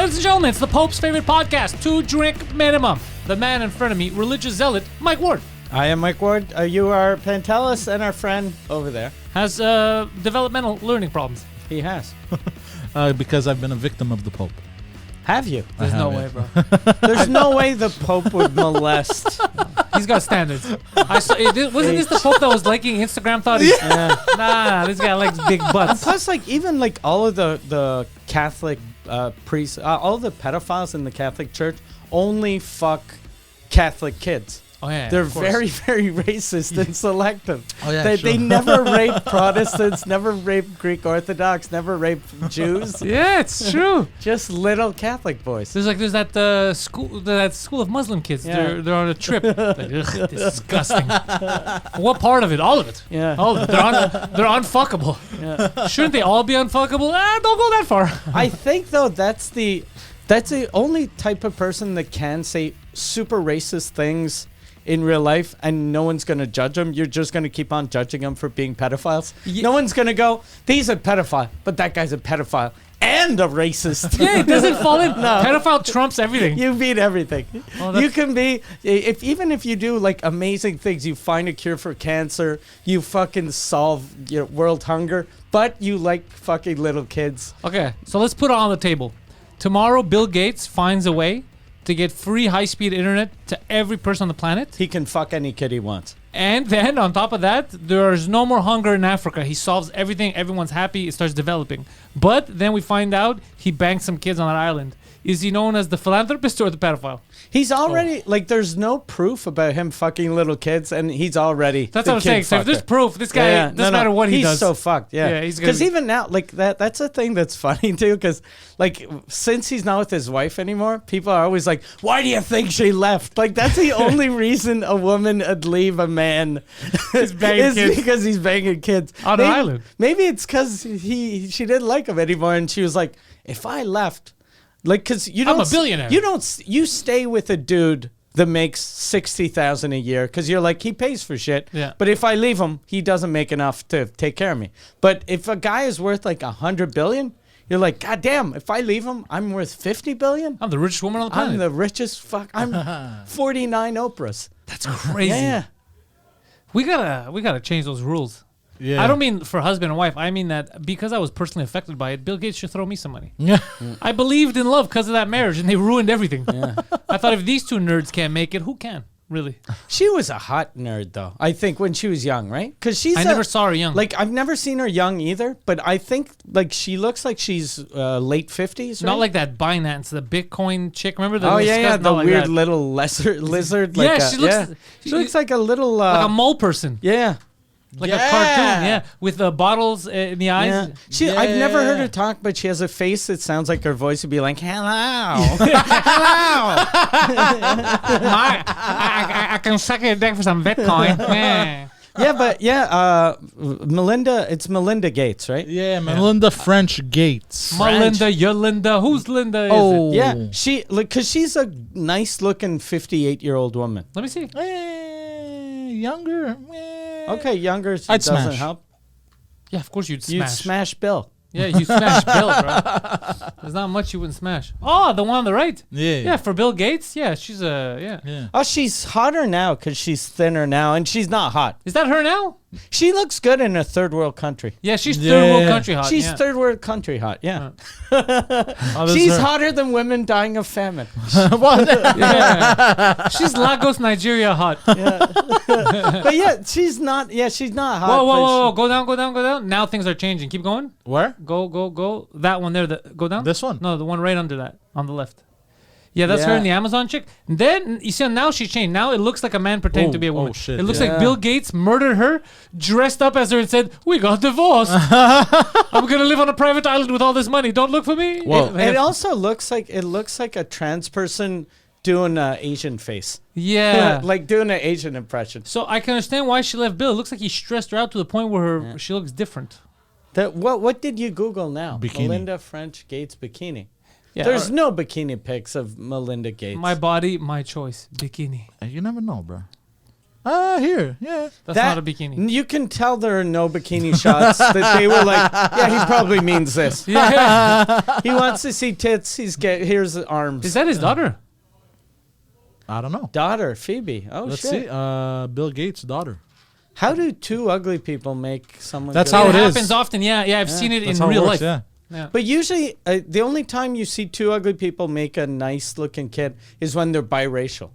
Ladies and gentlemen, it's the Pope's favorite podcast, 2 Drink Minimum. The man in front of me, religious zealot, Mike Ward. I am Mike Ward. You are Pantelis, and our friend over there has developmental learning problems. He has. Because I've been a victim of the Pope. Have you? There's no way, bro. There's no way the Pope would molest. He's got standards. Wasn't this the Pope that was liking Instagram? Thought he? Yeah. Nah, this guy likes big butts. And plus, like, even like all of the Catholic priests, all the pedophiles in the Catholic Church only fuck Catholic kids. Oh, yeah, they're very, very racist and selective. Oh, yeah, They never rape Protestants, never rape Greek Orthodox, never rape Jews. Yeah, it's true. Just little Catholic boys. There's that school of Muslim kids. Yeah. They're on a trip. Like, ugh, disgusting. What part of it? All of it. Yeah. All of it. They're unfuckable. Yeah. Shouldn't they all be unfuckable? Don't go that far. I think though that's the only type of person that can say super racist things in real life, and no one's going to judge them. You're just going to keep on judging them for being pedophiles. No one's going to go, he's a pedophile, but that guy's a pedophile and a racist. Yeah, it doesn't fall in. No. Pedophile trumps everything. You beat everything. Oh, you can be, even if you do like amazing things, you find a cure for cancer, you fucking solve world hunger, but you like fucking little kids. Okay, so let's put it on the table. Tomorrow, Bill Gates finds a way to get free high-speed internet to every person on the planet. He can fuck any kid he wants. And then, on top of that, there's no more hunger in Africa. He solves everything. Everyone's happy. It starts developing. But then we find out he banged some kids on that island. Is he known as the philanthropist or the pedophile? He's already, like, there's no proof about him fucking little kids, and he's already That's what I'm saying. So if there's proof, this guy, doesn't matter what he does. He's so fucked, yeah. Yeah, he's gonna because even now, like, that's a thing that's funny, too, because, like, since he's not with his wife anymore, people are always like, why do you think she left? Like, that's the only reason a woman would leave a man is because he's banging kids. On an island. Maybe it's because she didn't like him anymore, and she was like, if I left... Like, cause I'm a billionaire. You stay with a dude that makes $60,000 a year because you're like, he pays for shit. Yeah. But if I leave him, he doesn't make enough to take care of me. But if a guy is worth like $100 billion, you're like, God damn, if I leave him, I'm worth $50 billion. I'm the richest woman on the planet. I'm the richest I'm 49 Oprahs. That's crazy. Yeah. We gotta change those rules. Yeah. I don't mean for husband and wife. I mean that because I was personally affected by it, Bill Gates should throw me some money. Yeah. I believed in love because of that marriage, and they ruined everything. Yeah. I thought if these two nerds can't make it, who can? Really? She was a hot nerd, though, I think, when she was young, right? Because I never saw her young. Like, I've never seen her young either, but I think, like, she looks like she's late 50s, right? Not like that Binance, the Bitcoin chick. Remember the the like weird that. little lizard. Yeah, Like she looks like a little... like a mole person. Yeah. Like a cartoon, yeah, with the bottles in the eyes. Yeah. I've never heard her talk, but she has a face that sounds like her voice would be like, hello. Hello. I can suck your dick for some Bitcoin. Yeah. Yeah, but it's Melinda Gates, right? Yeah, Melinda French Gates. Melinda, you're Linda. Who's Linda? Oh. Is it? Yeah, because she's a nice-looking 58-year-old woman. Let me see. Younger. Okay, younger I'd doesn't smash. help. Yeah, of course you'd smash. You'd smash Bill. Yeah, you smash Bill, bro. There's not much you wouldn't smash. Oh, the one on the right. Yeah. Yeah, for Bill Gates. Yeah, she's yeah. Oh, she's hotter now because she's thinner now, and she's not hot. Is that her now? She looks good in a third world country. Yeah, she's third world country hot. She's yeah. third world country hot, yeah. Oh, She's hotter than women dying of famine. Yeah. She's Lagos, Nigeria hot. But yeah, she's not hot. Whoa. Go down. Now things are changing. Keep going. Where? Go. That one there. Go down. This one? No, the one right under that on the left. Yeah, that's her in the Amazon chick. And then, you see, now she changed. Now it looks like a man pretending to be a woman. Oh, shit. It looks like Bill Gates murdered her, dressed up as her and said, we got divorced. I'm going to live on a private island with all this money. Don't look for me. Whoa. It also looks like a trans person doing an Asian face. Yeah. Like doing an Asian impression. So I can understand why she left Bill. It looks like he stressed her out to the point where she looks different. What did you Google now? Bikini. Melinda French Gates bikini. Yeah, There's no bikini pics of Melinda Gates. My body, my choice. Bikini. You never know, bro. Here, yeah. That's not a bikini. You can tell there are no bikini shots. That they were like, yeah, he probably means this. Yeah. He wants to see tits. Here's the arms. Is that his daughter? I don't know. Daughter, Phoebe. Oh, Let's shit. see. Bill Gates' daughter. How do two ugly people make someone That's good? how it is. happens often. Yeah, I've seen it That's in how it real works, life. Yeah. But usually, the only time you see two ugly people make a nice-looking kid is when they're biracial.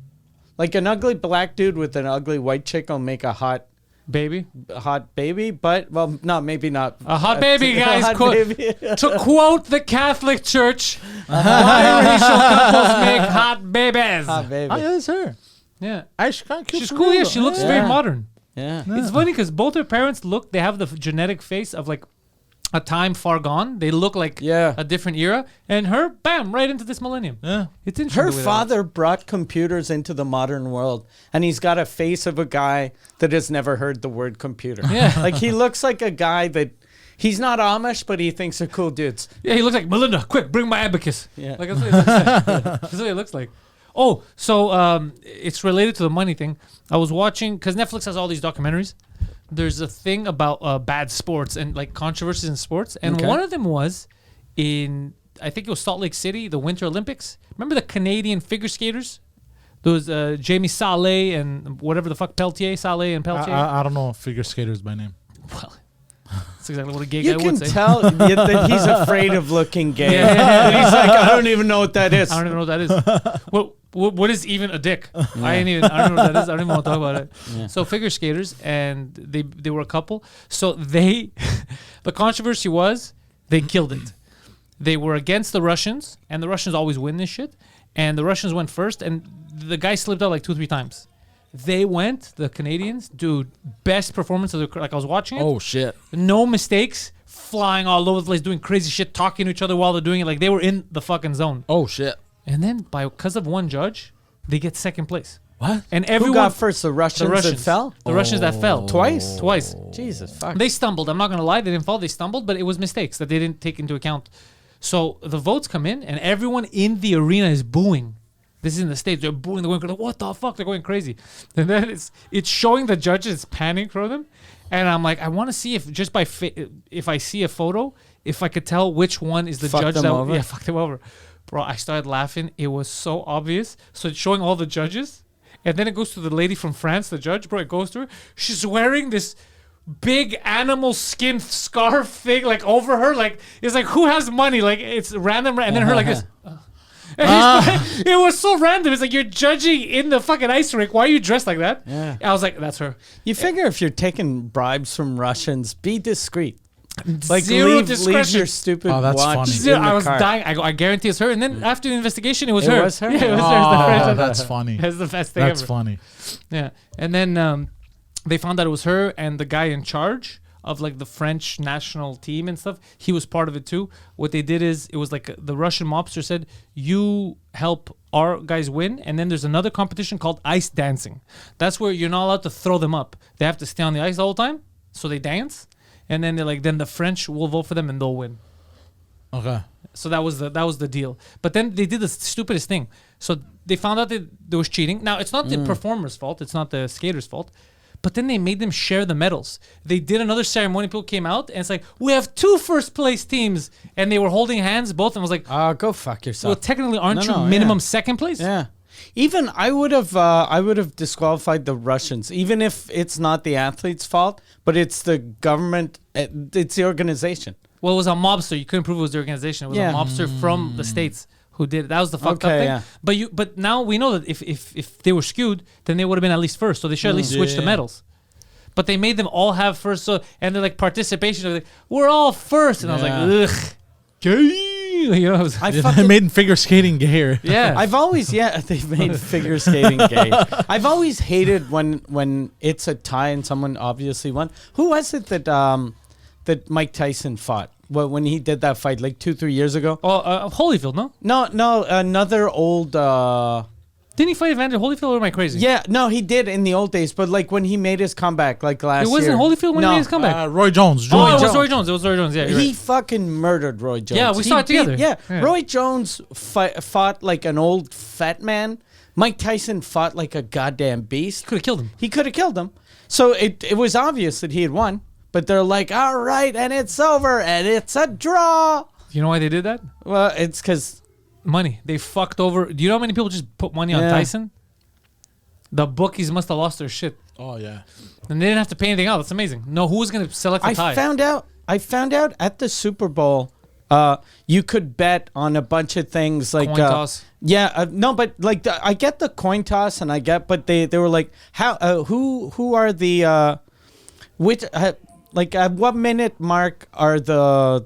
Like an ugly black dude with an ugly white chick will make a hot Baby. baby, but maybe not. A hot baby, guys. hot baby. To quote the Catholic Church, biracial couples make hot babies. Hot baby. Oh, yeah, it's her. Yeah. She's She's cool. Yeah, she looks very modern. Yeah. It's funny because both her parents they have the genetic face of like a time far gone. They look like a different era. And her, bam, right into this millennium. Yeah. It's interesting. Her the way that father brought computers into the modern world, and he's got a face of a guy that has never heard the word computer. Yeah. Like he looks like a guy that he's not Amish, but he thinks they're cool dudes. Yeah, he looks like Melinda. Quick, bring my abacus. Yeah. Like that's what he looks like. That's what he looks like. Oh, so it's related to the money thing. I was watching because Netflix has all these documentaries. There's a thing about bad sports and like controversies in sports, and one of them was in I think it was Salt Lake City, the Winter Olympics. Remember the Canadian figure skaters? Those Jamie Salé and whatever the fuck Peltier, Salé and Peltier. I don't know figure skaters by name. Well, that's exactly what a gay You guy can would say. tell that he's afraid of looking gay. Yeah. He's like, I don't even know what that is. I don't even know what that is. What is even a dick? I don't even know what that is. I don't even want to talk about it. Yeah. So figure skaters, and they were a couple. So the controversy was they killed it. They were against the Russians, and the Russians always win this shit. And the Russians went first, and the guy slipped out like 2-3 times. They went, the Canadians, dude, best performance of the, like I was watching it. Oh, shit. No mistakes, flying all over the place, doing crazy shit, talking to each other while they're doing it. Like they were in the fucking zone. Oh, shit. And then because of one judge, they get second place. What? And Who everyone got first? The Russians that fell? The Russians that fell. Twice? Twice. Jesus, fuck. They stumbled. I'm not going to lie. They didn't fall. They stumbled, but it was mistakes that they didn't take into account. So the votes come in, and everyone in the arena is booing. This is in the States. They're booing. They're going, what the fuck? They're going crazy. And then it's showing the judges panning for them. And I'm like, I want to see if just by if I see a photo, if I could tell which one is the Fuck judge them that over? yeah, fuck them over. Bro, I started laughing. It was so obvious. So it's showing all the judges. And then it goes to the lady from France, the judge, bro. It goes to her. She's wearing this big animal skin scarf thing, like over her. Like, it's like, who has money? Like, it's random. And then her like this. It was so random. It's like, you're judging in the fucking ice rink. Why are you dressed like that? Yeah. I was like, that's her. You figure if you're taking bribes from Russians, be discreet. Like Zero leave discretion. your stupid Oh, that's watch funny. in Zero, the I was car. dying. I guarantee it's her. And then after the investigation, it was It her. was her? Yeah, it was Oh, her. that's funny. That's the best thing That's ever. funny. Yeah. And then they found out it was her and the guy in charge of like the French national team and stuff. He was part of it too. What they did is it was like the Russian mobster said, you help our guys win. And then there's another competition called ice dancing. That's where you're not allowed to throw them up. They have to stay on the ice the whole time. So they dance. And then they're like, then the French will vote for them and they'll win. Okay. So that was the deal. But then they did the stupidest thing. So they found out that there was cheating. Now it's not the performer's fault. It's not the skater's fault. But then they made them share the medals. They did another ceremony. People came out and it's like, we have 2 first place teams, and they were holding hands both. And was like, Go fuck yourself. well, technically, aren't you No, minimum second place? Yeah. Even I would have disqualified the Russians, even if it's not the athlete's fault, but it's the government, it's the organization. Well, it was a mobster. You couldn't prove it was the organization. It was Yeah. a mobster from the States who did it. That was the fucked up Okay, thing. yeah. But now we know that if they were skewed, then they would have been at least first. So they should at least switch the Yeah. medals. But they made them all have first. So and they're like participation. They're like, we're all first, and I was like, ugh, gay. You know, I was, I They fucking made figure skating gayer. yeah. I've always they've made figure skating gay. I've always hated when it's a tie and someone obviously won. Who was it that Mike Tyson fought? When he did that fight like 2-3 years ago? Holyfield, no? No, another old. Didn't he fight Evander Holyfield, or am I crazy? Yeah, no, he did in the old days, but like when he made his comeback, like last It year. wasn't Holyfield when he made his comeback. Roy Jones. Oh, it was Jones. Roy Jones. It was Roy Jones. Yeah, you're He right. fucking murdered Roy Jones. Yeah, we He saw it together. Yeah. Yeah. Roy Jones fought like an old fat man, Mike Tyson fought like a goddamn beast. Could have killed him. He could have killed him. So it was obvious that he had won. But they're like, all right, and it's over, and it's a draw. You know why they did that? Well, it's because... Money. They fucked over. Do you know how many people just put money on Tyson? The bookies must have lost their shit. Oh yeah. And they didn't have to pay anything out. That's amazing. No, who was going to select the tie? I found out at the Super Bowl, you could bet on a bunch of things like Coin toss. Yeah, no, but like I get the coin toss, and I get, but they were like, how who are the which like at what minute mark are the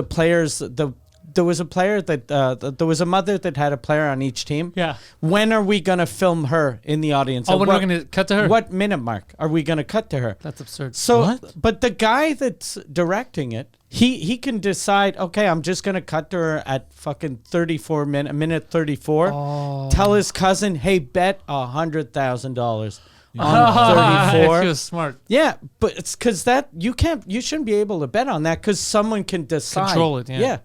players there was a player that there was a mother that had a player on each team. Yeah. When are we gonna film her in the audience? Oh, when are we going to cut to her? What minute mark are we gonna cut to her? That's absurd. So, What? but the guy that's directing it, he can decide. Okay, I'm just gonna cut to her at fucking minute 34. Oh. Tell his cousin, hey, bet $100,000 on He 34. was smart. Yeah, but it's because that you shouldn't be able to bet on that because someone can decide. Control it, yeah. Yeah.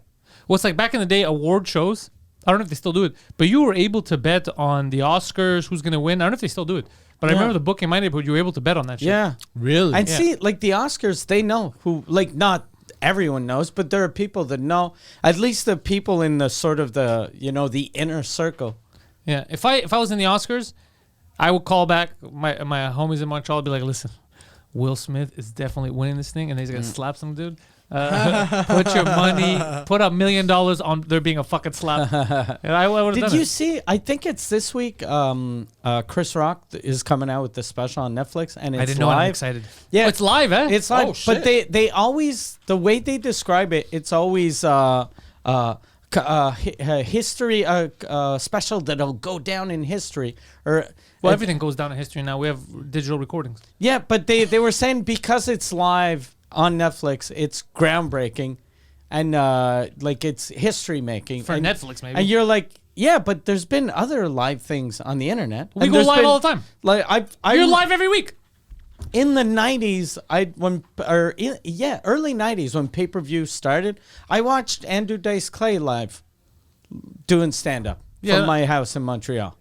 Well, it's like back in the day, award shows. I don't know if they still do it, but you were able to bet on the Oscars, who's going to win. I don't know if they still do it, but I Yeah. remember the book in my neighborhood, you were able to bet on that shit. Yeah. Really? And Yeah. see, like the Oscars, they know who, like, not everyone knows, but there are people that know, at least the people in the sort of the, the inner circle. Yeah. If I was in the Oscars, I would call back my homies in Montreal. I'd be like, listen, Will Smith is definitely winning this thing, and he's gonna slap some dude. Put your money, put $1 million on there being a fucking slap. And I would have Did done you it. see? I think it's this week. Chris Rock is coming out with the special on Netflix, and it's I didn't know. I'm live. excited. Yeah, Oh, it's live, eh? It's live, Oh, but shit. they always, the way they describe it, it's always history special that'll go down in history. Or well, everything goes down in history now. We have digital recordings. yeah, but they were saying because it's live on Netflix, it's groundbreaking, and like it's history making For and, Netflix, maybe. And you're like, yeah, but there's been other live things on the internet. We And go there's live been- all the time. Like You're live every week. in the 90s, early 90s when pay-per-view started, I watched Andrew Dice Clay live doing stand-up Yeah. from my house in Montreal.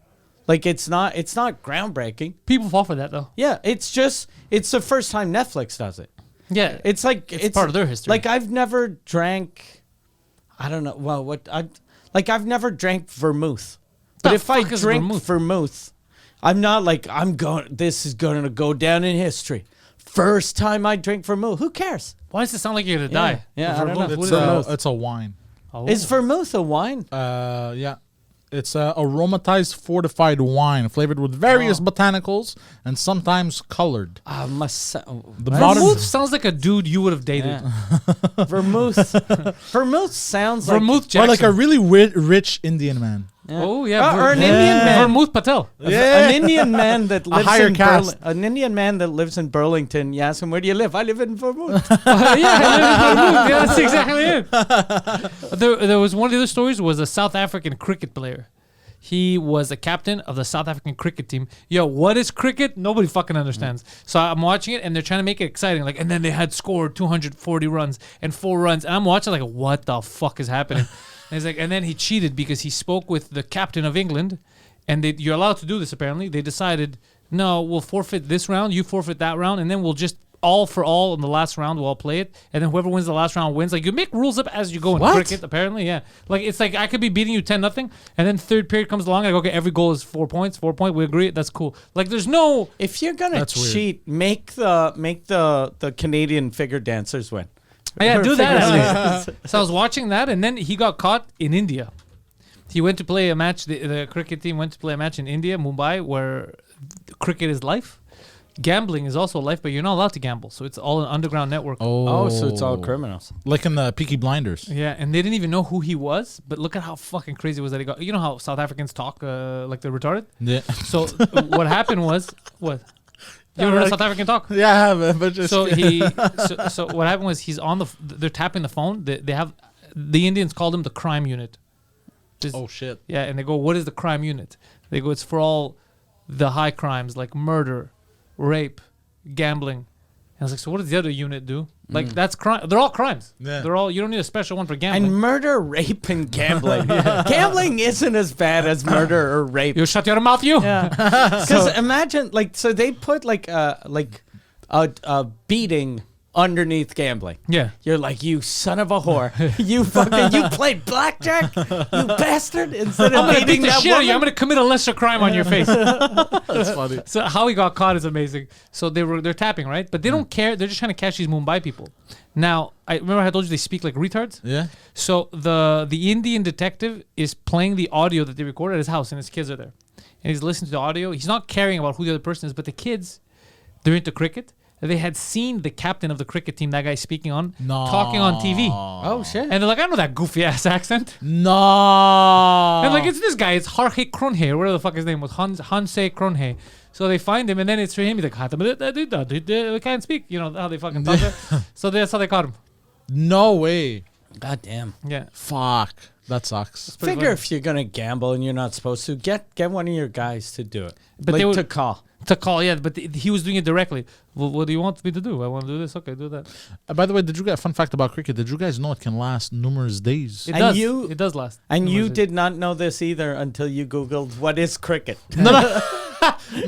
Like it's not groundbreaking. People fall for that, though. Yeah, it's the first time Netflix does it. Yeah. It's like It's part of their history. Like I've never drank, I don't know. Well, I've never drank vermouth. But The if I fuck is drink vermouth? vermouth, I'm not like this is going to go down in history. First time I drink vermouth. Who cares? Why does it sound like you're gonna die? Yeah, I don't Vermouth, know. what It's is it? vermouth. it's a wine. Oh. Is vermouth a wine? Yeah. It's aromatized fortified wine flavored with various botanicals and sometimes colored. The modern Vermouth sounds like a dude you would have dated. Yeah. Vermouth sounds like Vermouth or Jackson. like a really rich Indian man. Yeah. Oh yeah, Or an Indian man. Vermouth Patel. An Indian man that lives higher in caste. An Indian man that lives in Burlington. You ask him, where do you live? I live in Vermouth. Yeah, that's exactly it. There was one of the other stories was a South African cricket player. He was a captain of the South African cricket team. Yo, what is cricket? Nobody fucking understands. So I'm watching it, and they're trying to make it exciting. Like, and then they had scored 240 runs and 4 runs, and I'm watching like, what the fuck is happening? And he's like, and then he cheated because he spoke with the captain of England, and you're allowed to do this apparently. They decided, no, we'll forfeit this round, you forfeit that round, and then we'll just all for all in the last round. We'll all play it, and then whoever wins the last round wins. Like you make rules up as you go in What? cricket. Apparently, yeah. Like it's like I could be beating you 10-0, and then third period comes along. I go, okay, every goal is 4 points. 4 point. We agree. That's cool. Like there's no. If you're gonna That's weird. cheat, make the Canadian figure dancers win. Yeah, Or do that figure at least. So I was watching that, and then he got caught in India. He went to play a match. The cricket team went to play a match in India, Mumbai, where cricket is life. Gambling is also life, but you're not allowed to gamble. So it's all an underground network. Oh, so it's all criminals. Like in the Peaky Blinders. Yeah, and they didn't even know who he was. But look at how fucking crazy it was that he got. You know how South Africans talk like they're retarded? Yeah. So what happened was what? You ever heard of South African talk? Yeah, I have, but just So so what happened was he's on they're tapping the phone. They have the Indians called him the crime unit. oh shit. Yeah, and they go, what is the crime unit? They go, it's for all the high crimes like murder, rape, gambling, I was like, so what does the other unit do? Like, that's crime. They're all crimes. Yeah. They're all. You don't need a special one for gambling. And murder, rape, and gambling. Gambling isn't as bad as murder or rape. You shut your mouth, you. Yeah. Because imagine, like, so they put like a beating underneath gambling. Yeah. You're like, you son of a whore. You played blackjack, you bastard. Instead of I'm gonna beat beating the that shit out of woman. you. I'm gonna commit a lesser crime on your face. That's funny. So how he got caught is amazing. So they're tapping, right? But they don't care. They're just trying to catch these Mumbai people. Now, I remember I told you they speak like retards. Yeah. So the Indian detective is playing the audio that they recorded at his house, and his kids are there, and he's listening to the audio. He's not caring about who the other person is, but the kids, they're into cricket. They had seen the captain of the cricket team, that guy speaking on, talking on TV. Oh, shit. And they're like, I know that goofy ass accent. No. And like, it's this guy. It's Harhe Kronhe, or whatever the fuck his name was. Hanse Kronhe. So they find him, and then it's for him. He's like, I can't speak. You know how they fucking talk. So that's how they caught him. No way. God damn. Yeah. Fuck. That sucks. Pretty Figure funny. if you're going to gamble and you're not supposed to, get one of your guys to do it. But like they would- to call. To call, yeah, but he was doing it directly. Well, what do you want me to do? I want to do this. Okay, do that. By the way, did you get a fun fact about cricket? Did you guys know it can last numerous days? It And does. you- It does last. And you Numerous days. did not know this either until you Googled, what is cricket? No,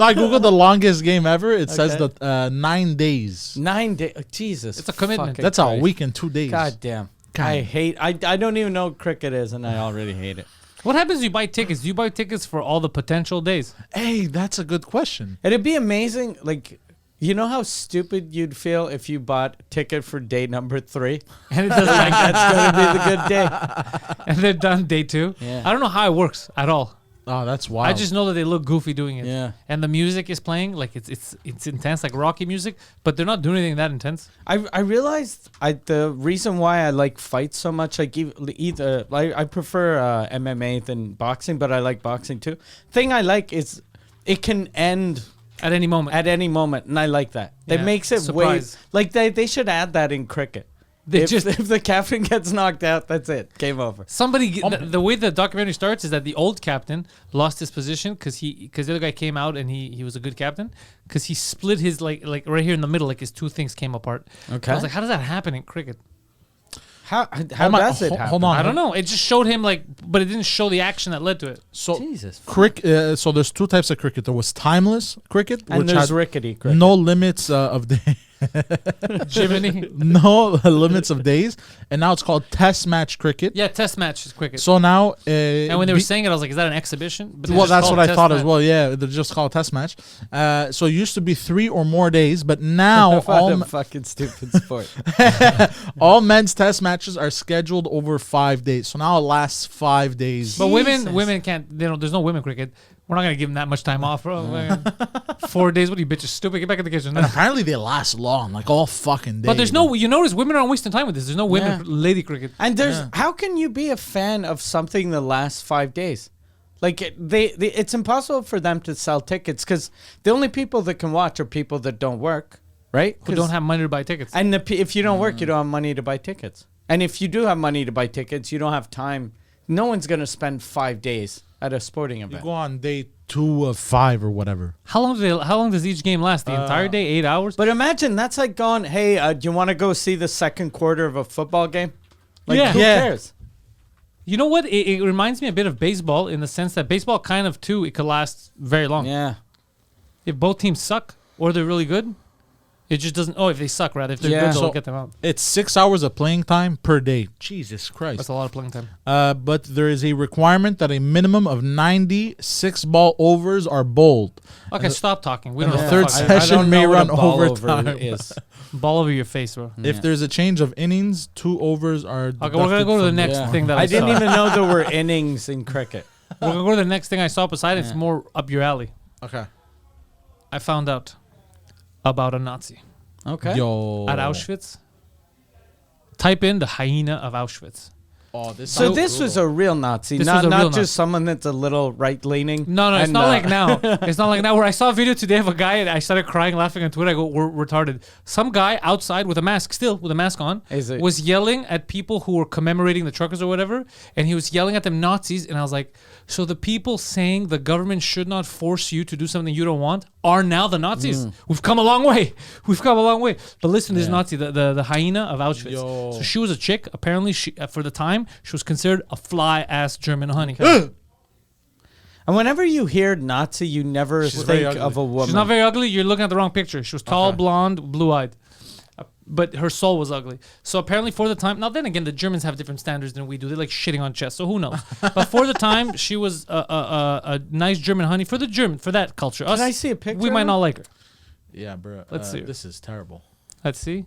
I googled the longest game ever. It says Okay. that 9 days. 9 days. Jesus. It's a commitment. fucking That's Christ. a week and 2 days. God damn. God. I don't even know what cricket is, and I already hate it. What happens if you buy tickets? Do you buy tickets for all the potential days? Hey, that's a good question. It'd be amazing, like, you know how stupid you'd feel if you bought a ticket for day number 3? And it doesn't Like, that's going to be the good day. and they're done day 2. Yeah. I don't know how it works at all. Oh, that's wild. I just know that they look goofy doing it. Yeah. And the music is playing like it's intense, like Rocky music, but they're not doing anything that intense. I realized the reason why I like fights so much, like either I prefer MMA than boxing, but I like boxing too. Thing I like is it can end At any moment. at any moment, and I like that. Yeah. It makes it Surprise. way like they should add that in cricket. They if, just if the captain gets knocked out, that's it. Game over. somebody the way the documentary starts is that the old captain lost his position because the other guy came out and he was a good captain because he split his like right here in the middle, like his two things came apart. Okay. I was like, how does that happen in cricket? How Hold on, does it happen? hold on. I don't know. It just showed him like, but it didn't show the action that led to it. So, Jesus. so there's 2 types of cricket. There was timeless cricket, And which there's had rickety cricket. no limits of day. Jiminy. No limits of days, and now it's called test match cricket. Yeah, test match is cricket. So now, and when they were saying it, I was like, is that an exhibition? But they well, just that's call what it I test thought match. as well. Yeah, they're just called test match. So it used to be 3 or more days, but now What a fucking stupid sport. all men's test matches are scheduled over 5 days. So now it lasts 5 days. But Jesus. women can't. There's no women cricket. We're not gonna give them that much time off, bro. 4 days. What are you bitches stupid? Get back in the kitchen. And apparently they last long, like all fucking day. But there's no. You notice women aren't wasting time with this. There's no women Yeah. lady cricket. And there's how can you be a fan of something that lasts 5 days? Like it's impossible for them to sell tickets because the only people that can watch are people that don't work, right? Who don't have money to buy tickets. And if you don't work, you don't have money to buy tickets. And if you do have money to buy tickets, you don't have time. No one's gonna spend 5 days at a sporting You event. go on day 2 of 5 or whatever. How long does each game last? The entire day? 8 hours? But imagine that's like going, hey, do you want to go see the second quarter of a football game? Like, Yeah. who Yeah. cares? You know what? It reminds me a bit of baseball in the sense that baseball kind of too, it could last very long. Yeah. If both teams suck or they're really good, it just doesn't. Oh, if they suck, rather. If they're Yeah. good, they'll So- get them out. It's 6 hours of playing time per day. Jesus Christ. That's a lot of playing time. But there is a requirement that a minimum of 96 ball overs are bowled. Okay, stop talking. We and don't the know third what the fuck session I don't may know what run a ball overtime. over is. ball over your face, bro. If there's a change of innings, 2 overs are. Okay, we're gonna go to the next Yeah. thing that I, I didn't saw. even know there were innings in cricket. We're gonna go to the next thing I saw. Poseidon, it's Yeah. more up your alley. Okay. I found out about a Nazi Okay. Yo. at Auschwitz. Type in the hyena of Auschwitz. Oh, this So this was a real Nazi, This not was a real just Nazi. someone that's a little right leaning. No, it's not like now. It's not like now. Where I saw a video today of a guy and I started crying, laughing on Twitter. I go, "We're retarded." Some guy outside with a mask, still with a mask on, Is it- was yelling at people who were commemorating the truckers or whatever, and he was yelling at them Nazis. And I was like, "So the people saying the government should not force you to do something you don't want are now the Nazis. We've come a long way. We've come a long way. But listen to this Nazi, the hyena of Auschwitz. Yo. So she was a chick. Apparently, she for the time, she was considered a fly-ass German honey. And whenever you hear Nazi, you never think of a woman. She's not very ugly. You're looking at the wrong picture. She was tall, blonde, blue-eyed. But her soul was ugly. So apparently for the time... Now then again, the Germans have different standards than we do. They like shitting on chest, so who knows? But for the time, she was a nice German honey for that culture. Us, Can I see a picture? we might not like her. Yeah, bro. Let's see. This is terrible. Let's see.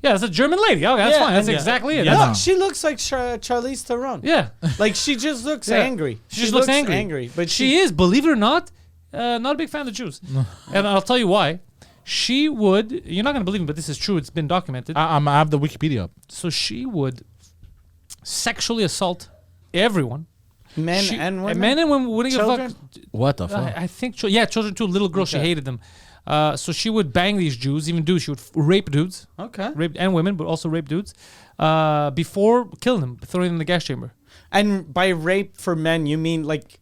Yeah, it's a German lady. Okay, that's fine. That's exactly it. Yeah. That's- No, she looks like Charlize Theron. Yeah. Like she just looks Yeah. angry. She just looks angry. But she is, believe it or not a big fan of the Jews. And I'll tell you why. She would, you're not going to believe me, but this is true. It's been documented. I have the Wikipedia up. So she would sexually assault everyone. Men and women. Men and women wouldn't give a Children? fuck. What the fuck? I think, children too. Little girls, she hated them. So she would bang these Jews, even dudes. She would rape dudes, Okay. rape and women, but also rape dudes, before killing them, throwing them in the gas chamber. And by rape for men, you mean like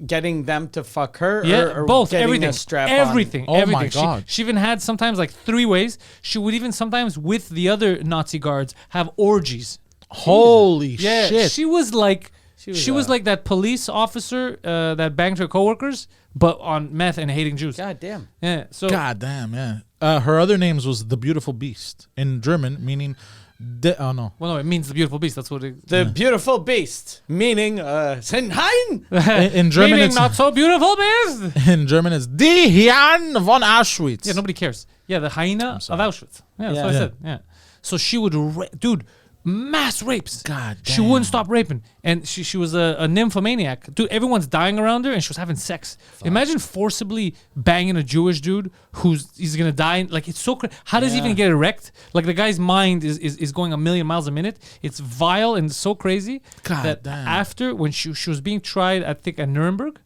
getting them to fuck her? Yeah, or both, getting everything, a strap everything, Oh everything. my God. She even had sometimes like 3 ways. She would even sometimes with the other Nazi guards have orgies. Holy Yeah, shit. she was like she was a- like that police officer that banged her coworkers, but on meth and hating Jews. God damn. Yeah, so God damn, yeah. Her other names was the Beautiful Beast in German, meaning... oh, no. well, no, it means the beautiful beast. That's what it. The beautiful beast, meaning Senheim. In German, Meaning it's... not so beautiful beast. In German, it's Die Hyäne von Auschwitz. Yeah, nobody cares. Yeah, the hyena of sorry. Auschwitz. Yeah, that's Yeah. what I Yeah. said. Yeah. So she would, dude, mass rapes. God She damn. wouldn't stop raping, and she was a nymphomaniac. Dude, everyone's dying around her, and she was having sex. Imagine forcibly banging a Jewish dude he's gonna die. Like it's so crazy. How does he even get erect? Like the guy's mind is going a million miles a minute. It's vile and so crazy God that damn. after when she was being tried, I think at Nuremberg,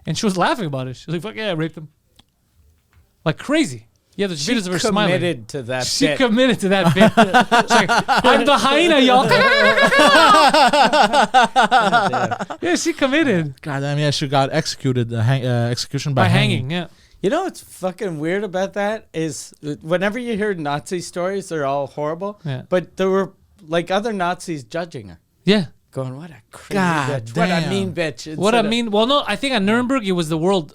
and she was laughing about it. She was like, "Fuck yeah, I raped him." Like crazy. Yeah, the She videos of her smiling. committed to that She bit. committed to that bit. She's like, I'm the hyena, y'all. Yeah, she committed God damn, yeah, she got executed, execution by by hanging. Yeah, You know what's fucking weird about that is whenever you hear Nazi stories, they're all horrible. Yeah. But there were like other Nazis judging her, yeah. going, "What a crazy God bitch! What a damn. mean bitch!" What I instead of- mean, well, no, I think at Nuremberg it was the world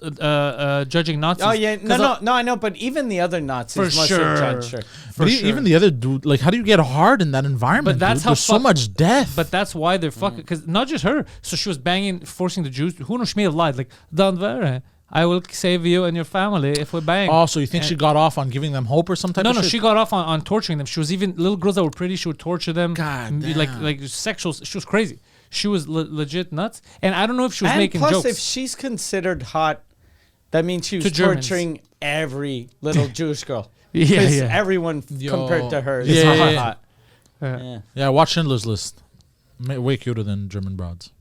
judging Nazis. Oh yeah, 'Cause no, I know, but even the other Nazis For must sure. have judged her. For But sure. even the other dude, like, how do you get hard in that environment? But that's dude? how There's so much death. But that's why they're fucking. Because not just her. So she was banging, forcing the Jews. Who knows? She may have lied. Like, don't worry, I will save you and your family if we bang. Oh, so you think she got off on giving them hope or some type No, of no, shit? she got off on torturing them. She was even little girls that were pretty. She would torture them. God like damn. sexual. She was crazy. She was legit nuts. And I don't know if she was And making plus, jokes. if she's considered hot, that means she was To Germans. torturing every little Jewish girl. Yeah, 'Cause yeah. everyone compared to her is Yeah, hot. yeah. hot. Yeah. Yeah. Yeah, watch Schindler's List. Way cuter than German broads.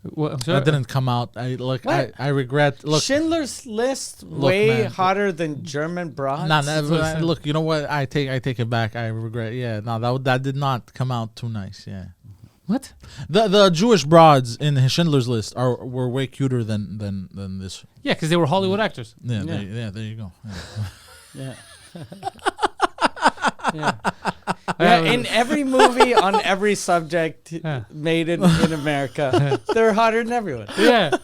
What, I'm sorry? That didn't come out. I What? regret. Look, Schindler's List way man. hotter than German broads. nah, what I said. look. You know what? I take it back. I regret. Yeah, no, that did not come out too nice. Yeah, What? the Jewish broads in Schindler's List were way cuter than this. Yeah, because they were Hollywood actors. Yeah, Yeah. there you go. Yeah. Yeah. yeah. Yeah, in every movie on every subject Yeah. made in America, they're hotter than everyone. Yeah.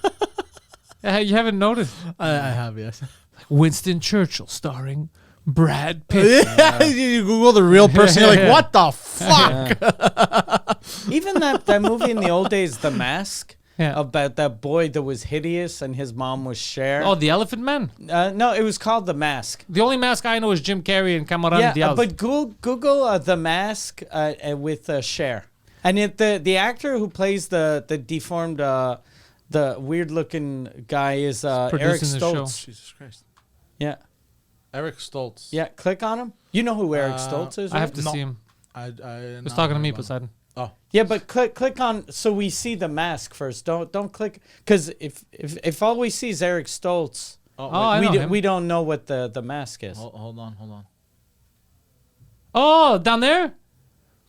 You haven't noticed. I have, yes. Winston Churchill starring Brad Pitt. Yeah, you Google the real person, you're like, Yeah. what the fuck? Even that movie in the old days, The Mask, Yeah. about that boy that was hideous and his mom was Cher. Oh, the Elephant Man. No, it was called The Mask. The only mask I know is Jim Carrey and Cameron Yeah, Diaz. but Google The Mask with Cher. And the actor who plays the deformed, the weird-looking guy is Eric producing the show. Stoltz. Jesus Christ. Yeah. Eric Stoltz. Yeah, click on him. You know who Eric Stoltz is, I right? have to No. see him. I He was talking to me, Poseidon. Oh. Yeah, but click on so we see The Mask first. Don't click because if all we see is Eric Stoltz, I know him. we don't know what the mask is. Hold on. Oh, down there?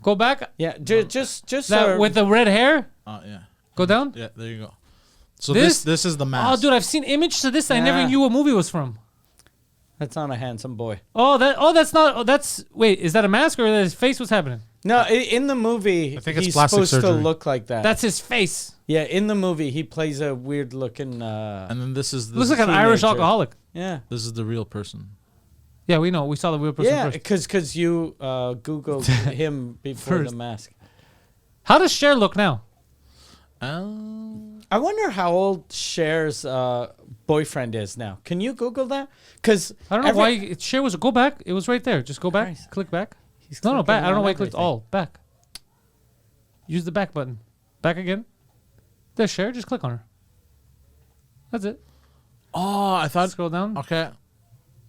Go back. Yeah, just That, with the red hair? Oh, yeah. Go down? Yeah, there you go. So This? this is the mask. Oh, dude, I've seen images of this. I never Yeah. knew what movie it was from. That's not a handsome boy. That's not. Oh, that's. Wait, is that a mask or his face? What's happening? No, in the movie, I think it's he's plastic supposed surgery. to look like that. That's his face. Yeah, in the movie, he plays a weird looking. And then this is Looks like an Irish teenager. alcoholic. Yeah. this is the real person. Yeah, we know. We saw the real person Yeah, first. because you Googled him before First. the mask. How does Cher look now? I wonder how old Cher's boyfriend is now. Can you Google that? Because I don't know why Cher was. Go back. It was right there. Just go back. Christ. Click back. He's No, clicking back. I don't know on why you clicked everything. all. Back. Use the back button. Back again. There's Cher. Just click on her. That's it. Oh, I thought. Scroll down. Okay.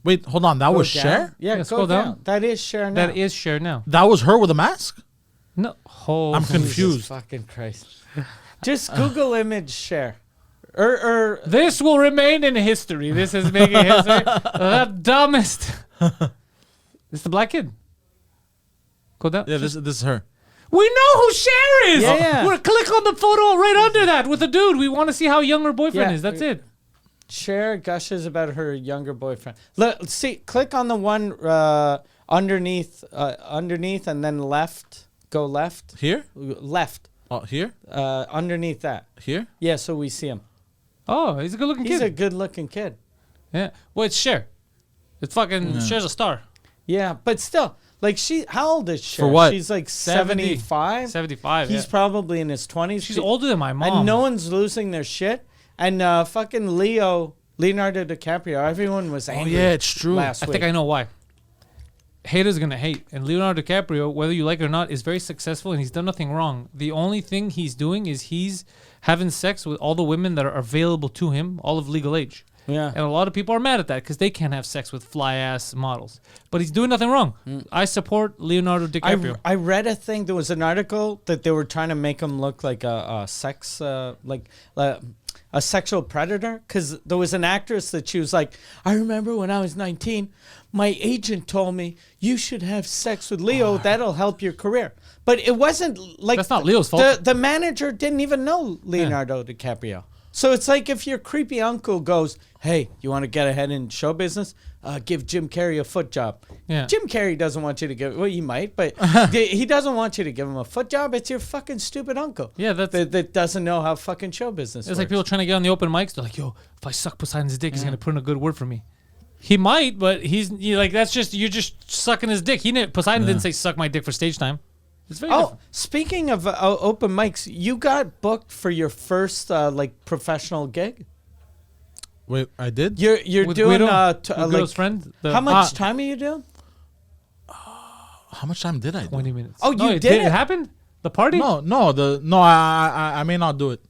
Wait, hold on. That Go was down. Cher? Yeah, Yeah, go scroll down. down. That is Cher now. That is Cher now. That was her with a mask? No. Oh, I'm Jesus confused. fucking Christ. Just Google image Cher. Or This will remain in history. This is making history. The dumbest. It's the black kid. Go down. Yeah, this is her. We know who Cher is. Yeah, yeah. We're click on the photo right under that with the dude. We want to see how young her boyfriend Yeah. is. That's it. Cher gushes about her younger boyfriend. Look, see, click on the one underneath, and then left. Go left. Here? Left. Oh, here? Underneath that. Here? Yeah, so we see him. Oh, he's a good-looking He's kid. a good-looking kid. Yeah. Well, it's Cher. It's fucking Cher's a star. Yeah, but still, like how old is Cher? For what? She's like 70. 75. 75. He's Yeah. probably in his 20s. She's older than my mom. And no one's losing their shit. And fucking Leonardo DiCaprio, everyone was angry. yeah, it's true. Last I week. think I know why. Haters gonna hate, and Leonardo DiCaprio, whether you like it or not, is very successful, and he's done nothing wrong. The only thing he's doing is he's having sex with all the women that are available to him, all of legal age. Yeah. And a lot of people are mad at that because they can't have sex with fly ass models. But he's doing nothing wrong. I support Leonardo DiCaprio. I read a thing. There was an article that they were trying to make him look like a sexual predator, because there was an actress that she was like, I remember when I was 19, my agent told me you should have sex with Leo. That'll help your career. But it wasn't like That's not Leo's fault. The manager didn't even know Leonardo DiCaprio. So it's like if your creepy uncle goes, hey, you want to get ahead in show business? Give Jim Carrey a foot job. Yeah. Jim Carrey doesn't want you to give. Well, he might, but he doesn't want you to give him a foot job. It's your fucking stupid uncle. Yeah, that's that doesn't know how fucking show business it's works. like people trying to get on the open mics. They're like, yo, if I suck Poseidon's dick, he's gonna put in a good word for me. He might, but that's just you're just sucking his dick. Poseidon didn't say suck my dick for stage time. It's very different. Speaking of open mics, you got booked for your first professional gig. Wait, I did? You're With doing Guido, Guido's friend. how much time are you doing? How much time did I do? 20 minutes. Oh, No, you it did it? It happened? The party? I may not do it.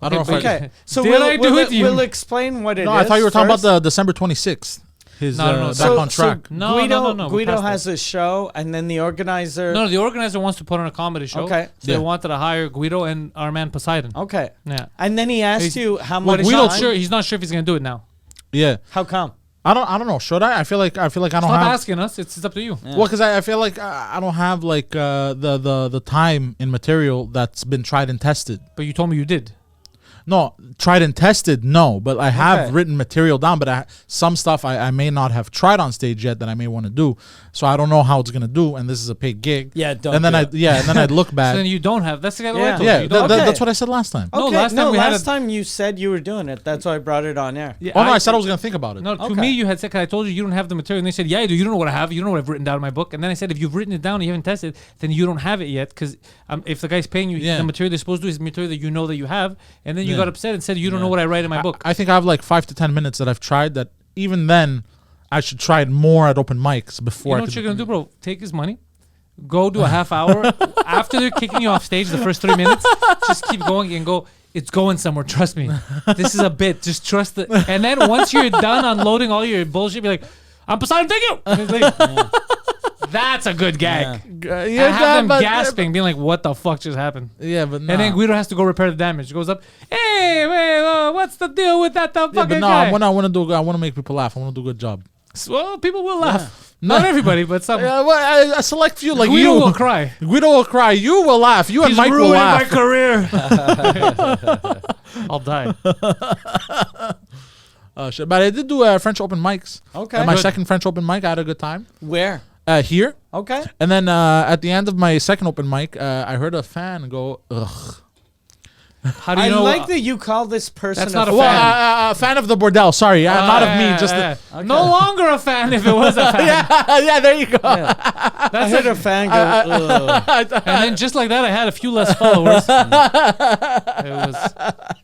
I don't know if Okay, so Did I do it to you? we'll explain what it is. I thought you were talking about first. the December 26th. His No, back so- on track. No, Guido, no. We Guido passed has a show, and then the organizer. No, the organizer wants to put on a comedy show. Okay. So Yeah. they wanted to hire Guido and our man Poseidon. Okay. Yeah. And then he asked He's- you how Well, much he's time. not sure. He's not sure if he's gonna do it now. Yeah. How come? I don't know. Should I? I feel like I don't Stop have. asking us. It's up to you. Well, because I feel like I don't have like the time in material that's been tried and tested. But you told me you did. No, tried and tested, no. But I have Okay. written material down. But some stuff I may not have tried on stage yet that I may want to do. So I don't know how it's gonna do. And this is a paid gig. Yeah, don't. And then do it. and then I'd look So back. then you don't have. That's the guy. Yeah. Yeah, You don't Okay. that's what I said last time. No, Okay, last time we had last a- time you said you were doing it. That's why I brought it on air. Yeah, Oh no, I said I was gonna think about it. No, to Okay. me you had said, 'cause I told you don't have the material, and they said, yeah, you do. You don't know what I have. You don't know what I've written down in my book. And then I said, if you've written it down and you haven't tested, then you don't have it yet. Because if the guy's paying you, Yeah. the material they're supposed to do is material that you know that you have, and then you Yeah. got upset and said you don't know what I write in my book. I think I have like 5 to 10 minutes that I've tried. That even then, I should try it more at open mics You before. know what you're gonna do, bro? Take his money. Go do a half hour after they're kicking you off stage. The first 3 minutes, just keep going and go. It's going somewhere. Trust me. This is a bit. Just trust it. And then once you're done unloading all your bullshit, be like, "I'm Poseidon. Thank you." And it's like, that's a good gag. And have them gasping, being like, "What the fuck just happened?" Yeah, but And then Guido has to go repair the damage. Goes up. Hey, wait, what's the deal with that fucking but no, guy? I want to make people laugh. I want to do a good job. Well, people will laugh. Not everybody, but some. Yeah, well, a select few like Guido you will cry. Guido will cry. You will laugh. You and He's Mike will ruining laugh. my career. I'll die. Shit. But I did do French open mics. Okay. At my Good. second French open mic, I had a good time. Where? Here. Okay. And then at the end of my second open mic, I heard a fan go, ugh. How do you I know? like that you call this person That's not a fan. fan. A fan of the Bordel. Sorry, not of me. Just the, Okay. No longer a fan if it was a fan. yeah. There you go. I heard a fan go, ugh. And then just like that, I had a few less followers.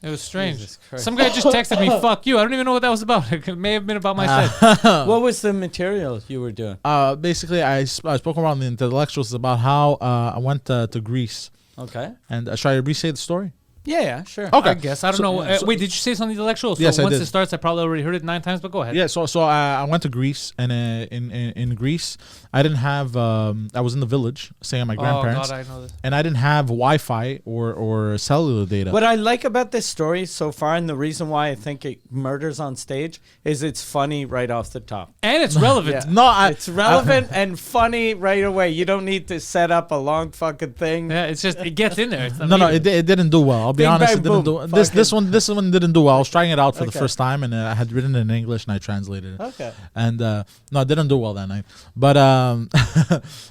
It was strange. Jesus Christ. Some guy just texted me, "Fuck you." I don't even know what that was about. It may have been about my set. What was the material you were doing? Basically, I spoke around the intellectuals about how I went to Greece. Okay. And should I re-say the story? Yeah, sure. Okay. I guess I don't know. Wait, did you say something intellectual? So Yes, I once did. it starts, I probably already heard it 9 times. But go ahead. Yeah, so I went to Greece, and in Greece, I didn't have. I was in the village, staying at my grandparents, Oh God, I know this. and I didn't have Wi-Fi or cellular data. What I like about this story so far, and the reason why I think it murders on stage, is it's funny right off the top. And it's relevant. Yeah. No, It's relevant and funny right away. You don't need to set up a long fucking thing. Yeah, it's just it gets in there. It's no, it didn't do well. I'll be Bing, honest, bang, it didn't boom. do. This one didn't do well. I was trying it out for the Okay. first time, and I had written it in English, and I translated it. Okay. And no, it didn't do well that night. But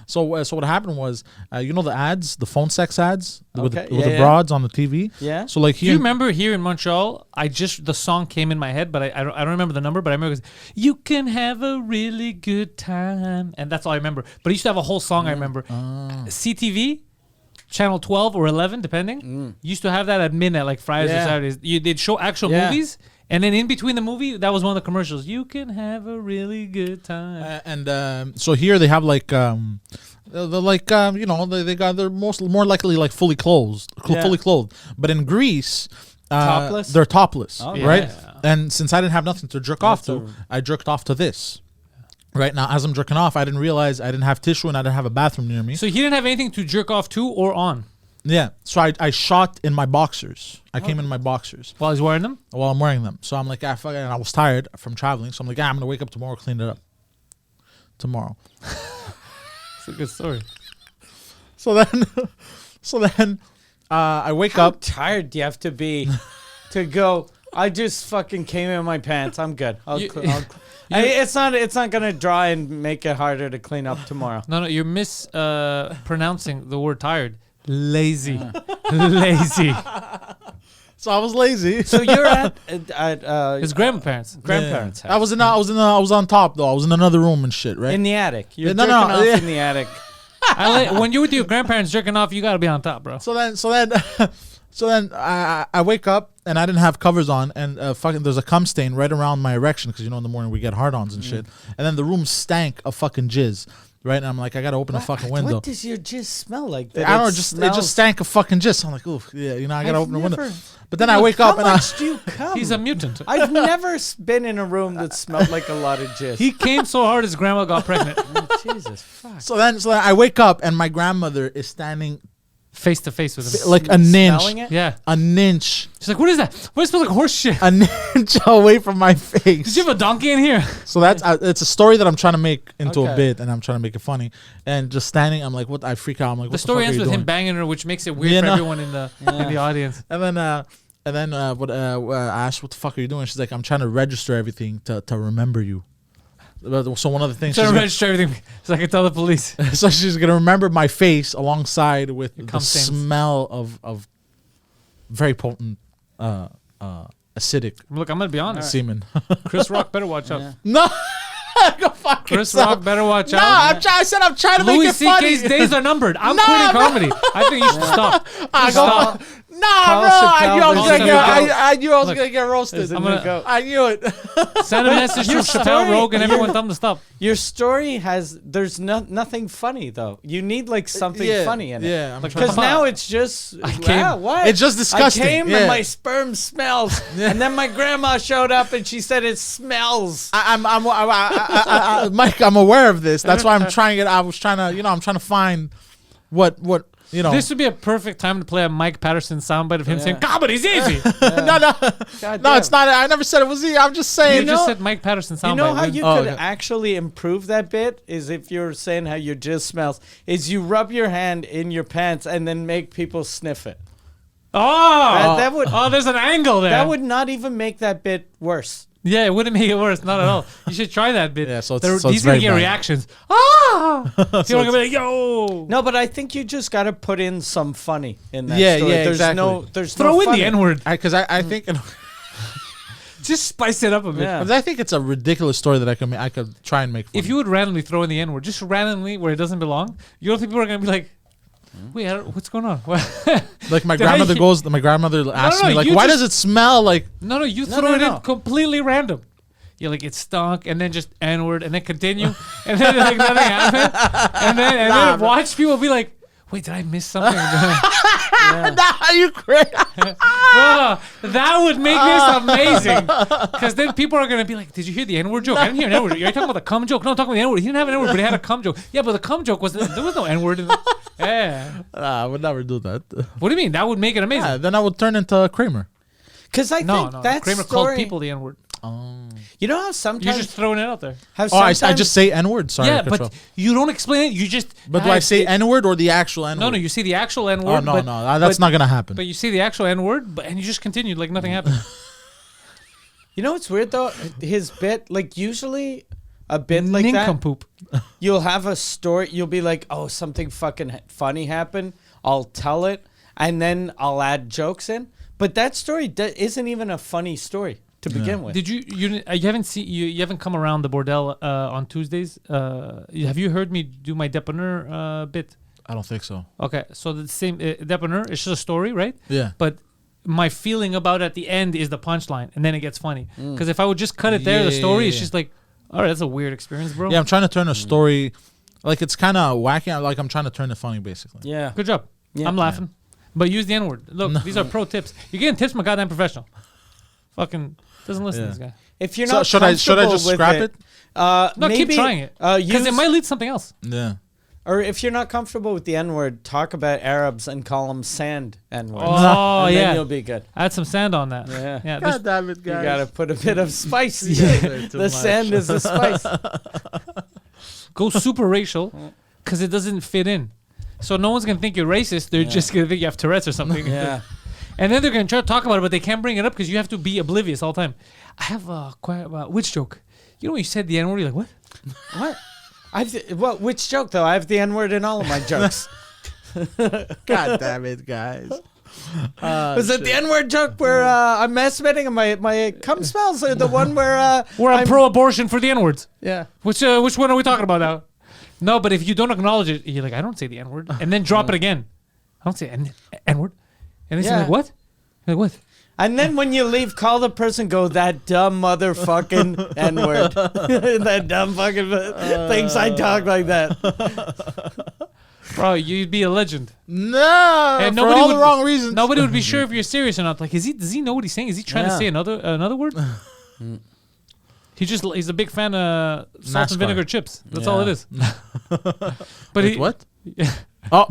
so what happened was, you know the ads, the phone sex ads with Okay, the broads on the TV. Yeah. So like Do here, you remember here in Montreal? The song came in my head, but I don't remember the number. But I remember it was, "You can have a really good time," and that's all I remember. But it used to have a whole song. I remember. CTV, channel 12 or 11, depending, used to have that at midnight, like Fridays or Yeah. Saturdays. They'd show actual Yeah. movies, and then in between the movie, that was one of the commercials. You can have a really good time. so here they have like they're like you know they're more likely like fully clothed, Yeah. fully clothed. But in Greece, Topless? they're topless, Oh, right? yeah. And since I didn't have nothing to jerk off That's to, I jerked off to this. Right now, as I'm jerking off, I didn't realize I didn't have tissue and I didn't have a bathroom near me. So he didn't have anything to jerk off to or on Yeah, so I shot in my boxers. I came in my boxers while he's wearing them. while I'm wearing them. So I'm like, fuck it. And I was tired from traveling. So I'm like, I'm gonna wake up tomorrow, clean it up. Tomorrow. It's a good story. So then, I wake How up. tired do you have to be to go? I just fucking came in my pants. I'm good. It's not gonna dry and make it harder to clean up tomorrow. No, you're mispronouncing the word tired. Lazy. Lazy. So I was lazy. So you're at His grandparents. grandparents' I house. was on top though. I was in another room and shit, right? In the attic. You're No, jerking no, off yeah. in the attic. When you're with your grandparents jerking off, you got to be on top, bro. So then I wake up and I didn't have covers on and fucking there's a cum stain right around my erection because you know in the morning we get hard-ons and shit. And then the room stank of fucking jizz, right? And I'm like, I gotta open a fucking window. What does your jizz smell like? I don't know, it just stank of fucking jizz. I'm like, oof, yeah, you know, I gotta open the window. never- But then I wake up How and much do you come? He's a mutant. I've never been in a room that smelled like a lot of jizz. He came so hard his grandma got pregnant. Jesus, fuck. so then I wake up and my grandmother is standing Face to face with him. like a ninch, Smelling it? Yeah. a ninch, She's like, what is that? What does it smell like horse shit? a ninch away from my face. Did you have a donkey in here? So that's it's a story that I'm trying to make into a Okay. bit, and I'm trying to make it funny. And just standing, I'm like, what? I freak out. I'm like, what The story the fuck ends are you with doing? him banging her, which makes it weird Yeah, for no. everyone in the audience. And then I asked, what the fuck are you doing? She's like, I'm trying to register everything to remember you. So one of the things, Trying she's to gonna, register everything so I can tell the police. so she's gonna remember my face alongside with the cum stains. smell of very potent acidic Look, I'm going to be honest. semen. Chris Rock better watch out. Yeah. No, go fuck Chris yourself. Rock better watch No, out. I said I'm trying to Louis make it funny. C.K.'s days are numbered. I'm No, quitting bro. comedy. I think you should stop. I Stop. go, nah, Carl bro. I Chappelle knew I was versus gonna get. Chappelle. I knew I was Look, gonna get roasted. I'm gonna- I knew it. Send a message to Your Chappelle, story- Rogue, and everyone tell them to stop. Your story there's nothing funny though. You need like something funny in it. Yeah, I'm Like, trying Because to- now it's just came- what? It's just disgusting. I came yeah. and my sperm smells, and then my grandma showed up and she said it smells. Mike, I'm aware of this. That's why I'm trying it. I was trying to, I'm trying to find what, This would be a perfect time to play a Mike Patterson soundbite of him saying, "Comedy's easy." no, Goddamn. it's not. I never said it was easy. I'm just saying. You just said Mike Patterson soundbite. You know how When- you could actually improve that bit is if you're saying how your jizz smells, is you rub your hand in your pants and then make people sniff it. Oh, That would there's an angle there. that would not even make that bit worse. Yeah, it wouldn't make it worse. Not at all. You should try that bit. Yeah, so it's- They're- so it's he's gonna very get bad. reactions. Ah! People are So gonna be like, yo. No, but I think you just got to put in some funny in that Yeah, story. yeah, there's exactly. no, there's Throw no in funny. the N word. Because I think Just spice it up a bit. Yeah. I think it's a ridiculous story that I could try and make funny. If you would randomly throw in the N word, just randomly where it doesn't belong, you don't think people are gonna be like, wait, what's going on? like my Did I grandmother hear- my grandmother asks me like, you why just- does it smell like? No, you No, throw no, it no. in completely random. You're like, it stunk, and then just N word, and then continue, and then like nothing happened, and then watch people be like, wait, did I miss something? Nah, you crazy? Bro, that would make this amazing. Because then people are going to be like, did you hear the N-word joke? I didn't hear an N-word. You're talking about the cum joke? No, I'm talking about the N-word. He didn't have an N-word, but he had a cum joke. Yeah, but the cum joke was, there was no N-word in it. Yeah. I would never do that. What do you mean? That would make it amazing. Yeah, then I would turn into Kramer. Because I No, think no. that Kramer story. called people the N-word. You know how You're sometimes just throwing it out there. how Oh, I sometimes just say N-word. Sorry, Yeah, I cut you but off. you don't explain it. You just. But do I say N-word or the actual N-word? No, you see the actual N-word. Oh, no, but, no. That's not going to happen. But you see the actual N-word, and you just continued like nothing happened. You know what's weird though? His bit, like usually a bit like that, Nincompoop. you'll have a story. You'll be like, "Oh, something fucking funny happened." I'll tell it, and then I'll add jokes in. But that story isn't even a funny story to begin with. Did you haven't seen you haven't come around the Bordel on Tuesdays? Have you heard me do my Depener bit? I don't think so. Okay, so the same Depener. It's just a story, right? Yeah. But my feeling about it at the end is the punchline, and then it gets funny. Because if I would just cut it there, the story is Yeah. just like, all right, that's a weird experience, bro. Yeah, I'm trying to turn a story, like it's kind of wacky. Like I'm trying to turn it funny, basically. Yeah. Good job. Yeah. I'm laughing. But use the N word. Look, these are pro tips. You're getting tips from a goddamn professional. Fucking doesn't listen to Yeah. this guy. If you're So not should I comfortable just with scrap it? No, maybe, keep trying it. Because it might lead to something else. Yeah. Or if you're not comfortable with the N word, talk about Arabs and call them sand N words. Oh, and yeah. then you'll be good. Add some sand on that. Yeah. Yeah. there's- damn it, You gotta put a bit of spice. Yeah. The sand is the spice. Go super racial because it doesn't fit in. So no one's gonna think you're racist. They're just gonna think you have Tourette's or something. Yeah. And then they're gonna try to talk about it, but they can't bring it up because you have to be oblivious all the time. I have a which joke? You know when you said the N word, you're like, what? What? Which joke though? I have the N word in all of my jokes. God damn it, guys. Was it the N word joke where I'm masturbating and my cum smells, or the one where We're on pro-abortion for the N words. yeah? Which one are we talking about now? No, but if you don't acknowledge it, you're like, I don't say the N word, and then drop it again. I don't say N word, and they say Yeah. like, what? Like what? And then when you leave, call the person. Go that dumb motherfucking N word. That dumb fucking thinks I talk like that. Bro, you'd be a legend. No, And for nobody all the would- wrong reasons. Nobody would be sure if you're serious or not. Like, does he know what he's saying? Is he trying to Yeah. say another word? He's a big fan of salt NASCAR. and vinegar chips. That's all it Yeah. is. But Wait, he, what? Oh,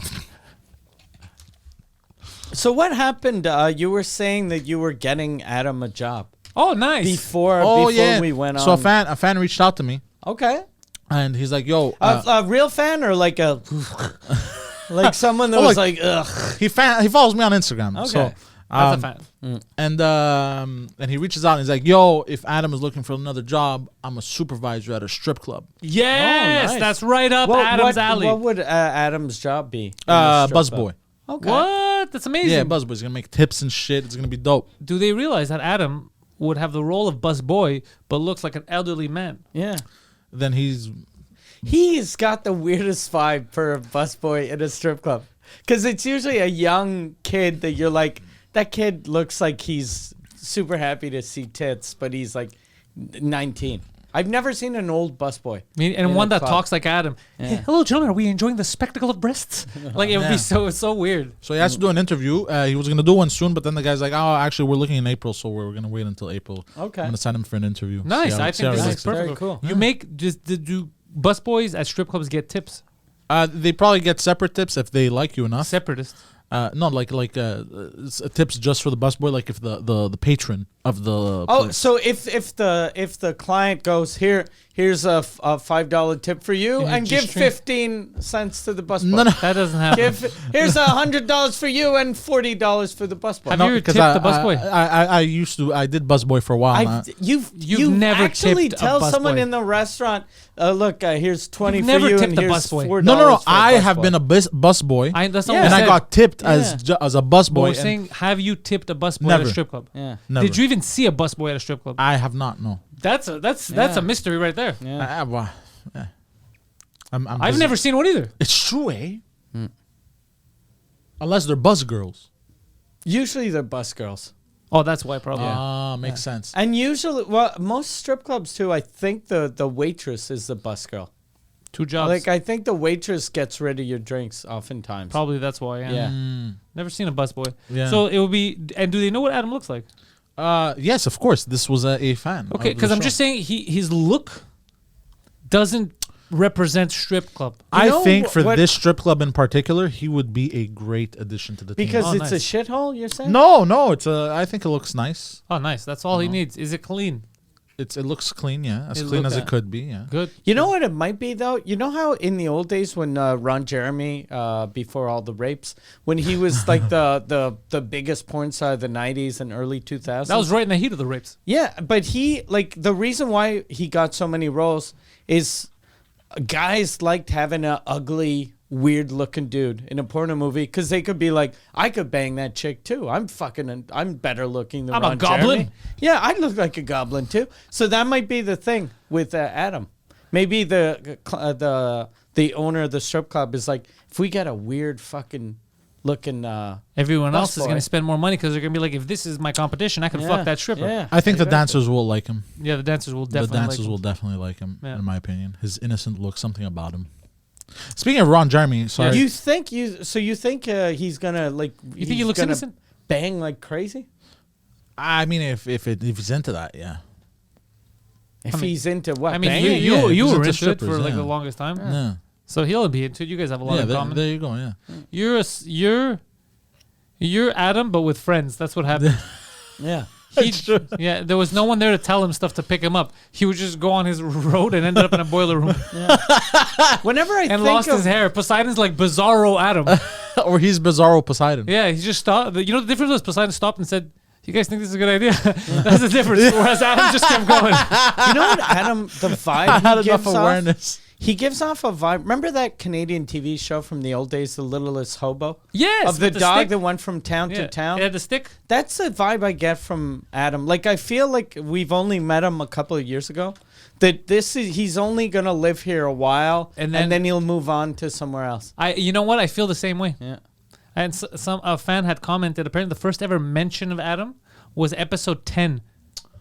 So what happened? You were saying that you were getting Adam a job Oh, nice. before yeah. we went on. So a fan reached out to me, Okay. and he's like, "Yo, A real fan or like a like someone that Oh, was like- like ugh. he follows me on Instagram. Okay. So, That's a fan. and he reaches out and he's like, "Yo, if Adam is looking for another job, I'm a supervisor at a strip club, Yes, nice. that's right up Adam's alley. What would Adam's job be? in the strip busboy." club? Okay. What? That's amazing. Yeah, busboy's gonna make tips and shit. It's gonna be dope. Do they realize that Adam would have the role of busboy, but looks like an elderly man? Yeah. Then he's He's got the weirdest vibe for a busboy in a strip club. Because it's usually a young kid that you're like, that kid looks like he's super happy to see tits, but he's like 19. I've never seen an old busboy. I mean, and In one a that club. talks like Adam. Yeah. Hey, hello, children. Are we enjoying the spectacle of breasts? Like, it would Yeah. be so weird. so he has to do an interview. He was gonna do one soon, but then the guy's like, "Oh, actually, we're looking in April, so we're gonna wait until April. Okay. I'm gonna send him for an interview." Nice. See how- I see think how this he is likes it. perfect. Very cool. You make just do busboys at strip clubs get tips? They probably get separate tips if they like you enough. Separatist. No, like tips just for the busboy, like if the patron of the Oh, place. so if the client goes, here's here's a $5 tip for you, And and you give just drink. 15 cents to the busboy. No, no. That doesn't happen. Here's $100 for you and $40 for the busboy. Have you ever 'cause tipped the busboy? I used to. I did busboy for a while. You've never actually tipped a tell someone busboy. in the restaurant, look, here's 20 You've for never you, tipped and a here's busboy. $4 No. for a I have busboy. been a busboy, That's not Yeah. what and I I said. got tipped Yeah. as a busboy. We're and saying, have you tipped a busboy at a Never. strip club? Yeah. never. Did you even see a busboy at a strip club? I have not. No. That's a Yeah. mystery right there. Yeah. Well, yeah. I'm I've busy. never seen one either. It's true, eh? Unless they're bus girls. Usually they're bus girls. Oh, that's why probably. Ah, makes sense. And usually, well, most strip clubs too, I think the waitress is the bus girl. 2 jobs. Like, I think the waitress gets rid of your drinks oftentimes. Probably that's why. Yeah. Yeah. Never seen a busboy. Yeah. So it would be. And do they know what Adam looks like? Yes, of course. This was a fan. Okay, because I'm just saying his look doesn't represent strip club. You I know think for what- this strip club in particular, he would be a great addition to the team. Because Oh, it's a nice. shithole, you're saying? No, it's a. I think it looks nice. Oh, nice. That's all he needs. Is it clean? It looks clean, yeah, as It clean looks- as it could be, yeah. Good. You know what it might be, though? You know how in the old days when Ron Jeremy, before all the rapes, when he was like the biggest porn star of the 90s and early 2000s? That was right in the heat of the rapes. Yeah, but he, like, the reason why he got so many roles is guys liked having a ugly, weird-looking dude in a porno movie because they could be like, I could bang that chick, too. I'm better looking than I'm a Ron goblin. Jeremy. Yeah, I look like a goblin, too. So that might be the thing with Adam. Maybe the owner of the strip club is like, if we get a weird fucking looking Everyone else is Busboy. going to spend more money because they're going to be like, if this is my competition, I can fuck that stripper. Yeah, I think the exactly. dancers will like him. Yeah, the dancers will definitely. The dancers like will him. definitely like him, Yeah. in my opinion. His innocent look, something about him. Speaking of Ron Jeremy, sorry. You think he's gonna like? You think he looks innocent? Bang like crazy? I mean, if he's into that, yeah. If he's into what? I mean, banging? you Yeah, were he's into into it strippers, for like yeah. the longest time. Yeah, So he'll be into it. You guys have a lot yeah in there, common. there you go, yeah. You're Adam, but with friends. That's what happened. Yeah. Yeah, there was no one there to tell him stuff to pick him up. He would just go on his road and ended up in a boiler room Whenever I and think lost of his hair. Poseidon's like Bizarro Adam. Or he's Bizarro Poseidon. Yeah, he just stopped. You know the difference was Poseidon stopped and said, "You guys think this is a good idea?" That's the difference. Whereas Adam just kept going. you know what Adam the vibe I had he enough gives awareness. off. He gives off a vibe. Remember that Canadian TV show from the old days, The Littlest Hobo? Yes, Of the with dog stick. that went from town Yeah, to town. It had the stick. That's the vibe I get from Adam. Like, I feel like we've only met him a couple of years ago. That he's only gonna live here a while, And and then- then he'll move on to somewhere else. You know what? I feel the same way. Yeah. And a fan had commented. Apparently, the first ever mention of Adam was episode 10.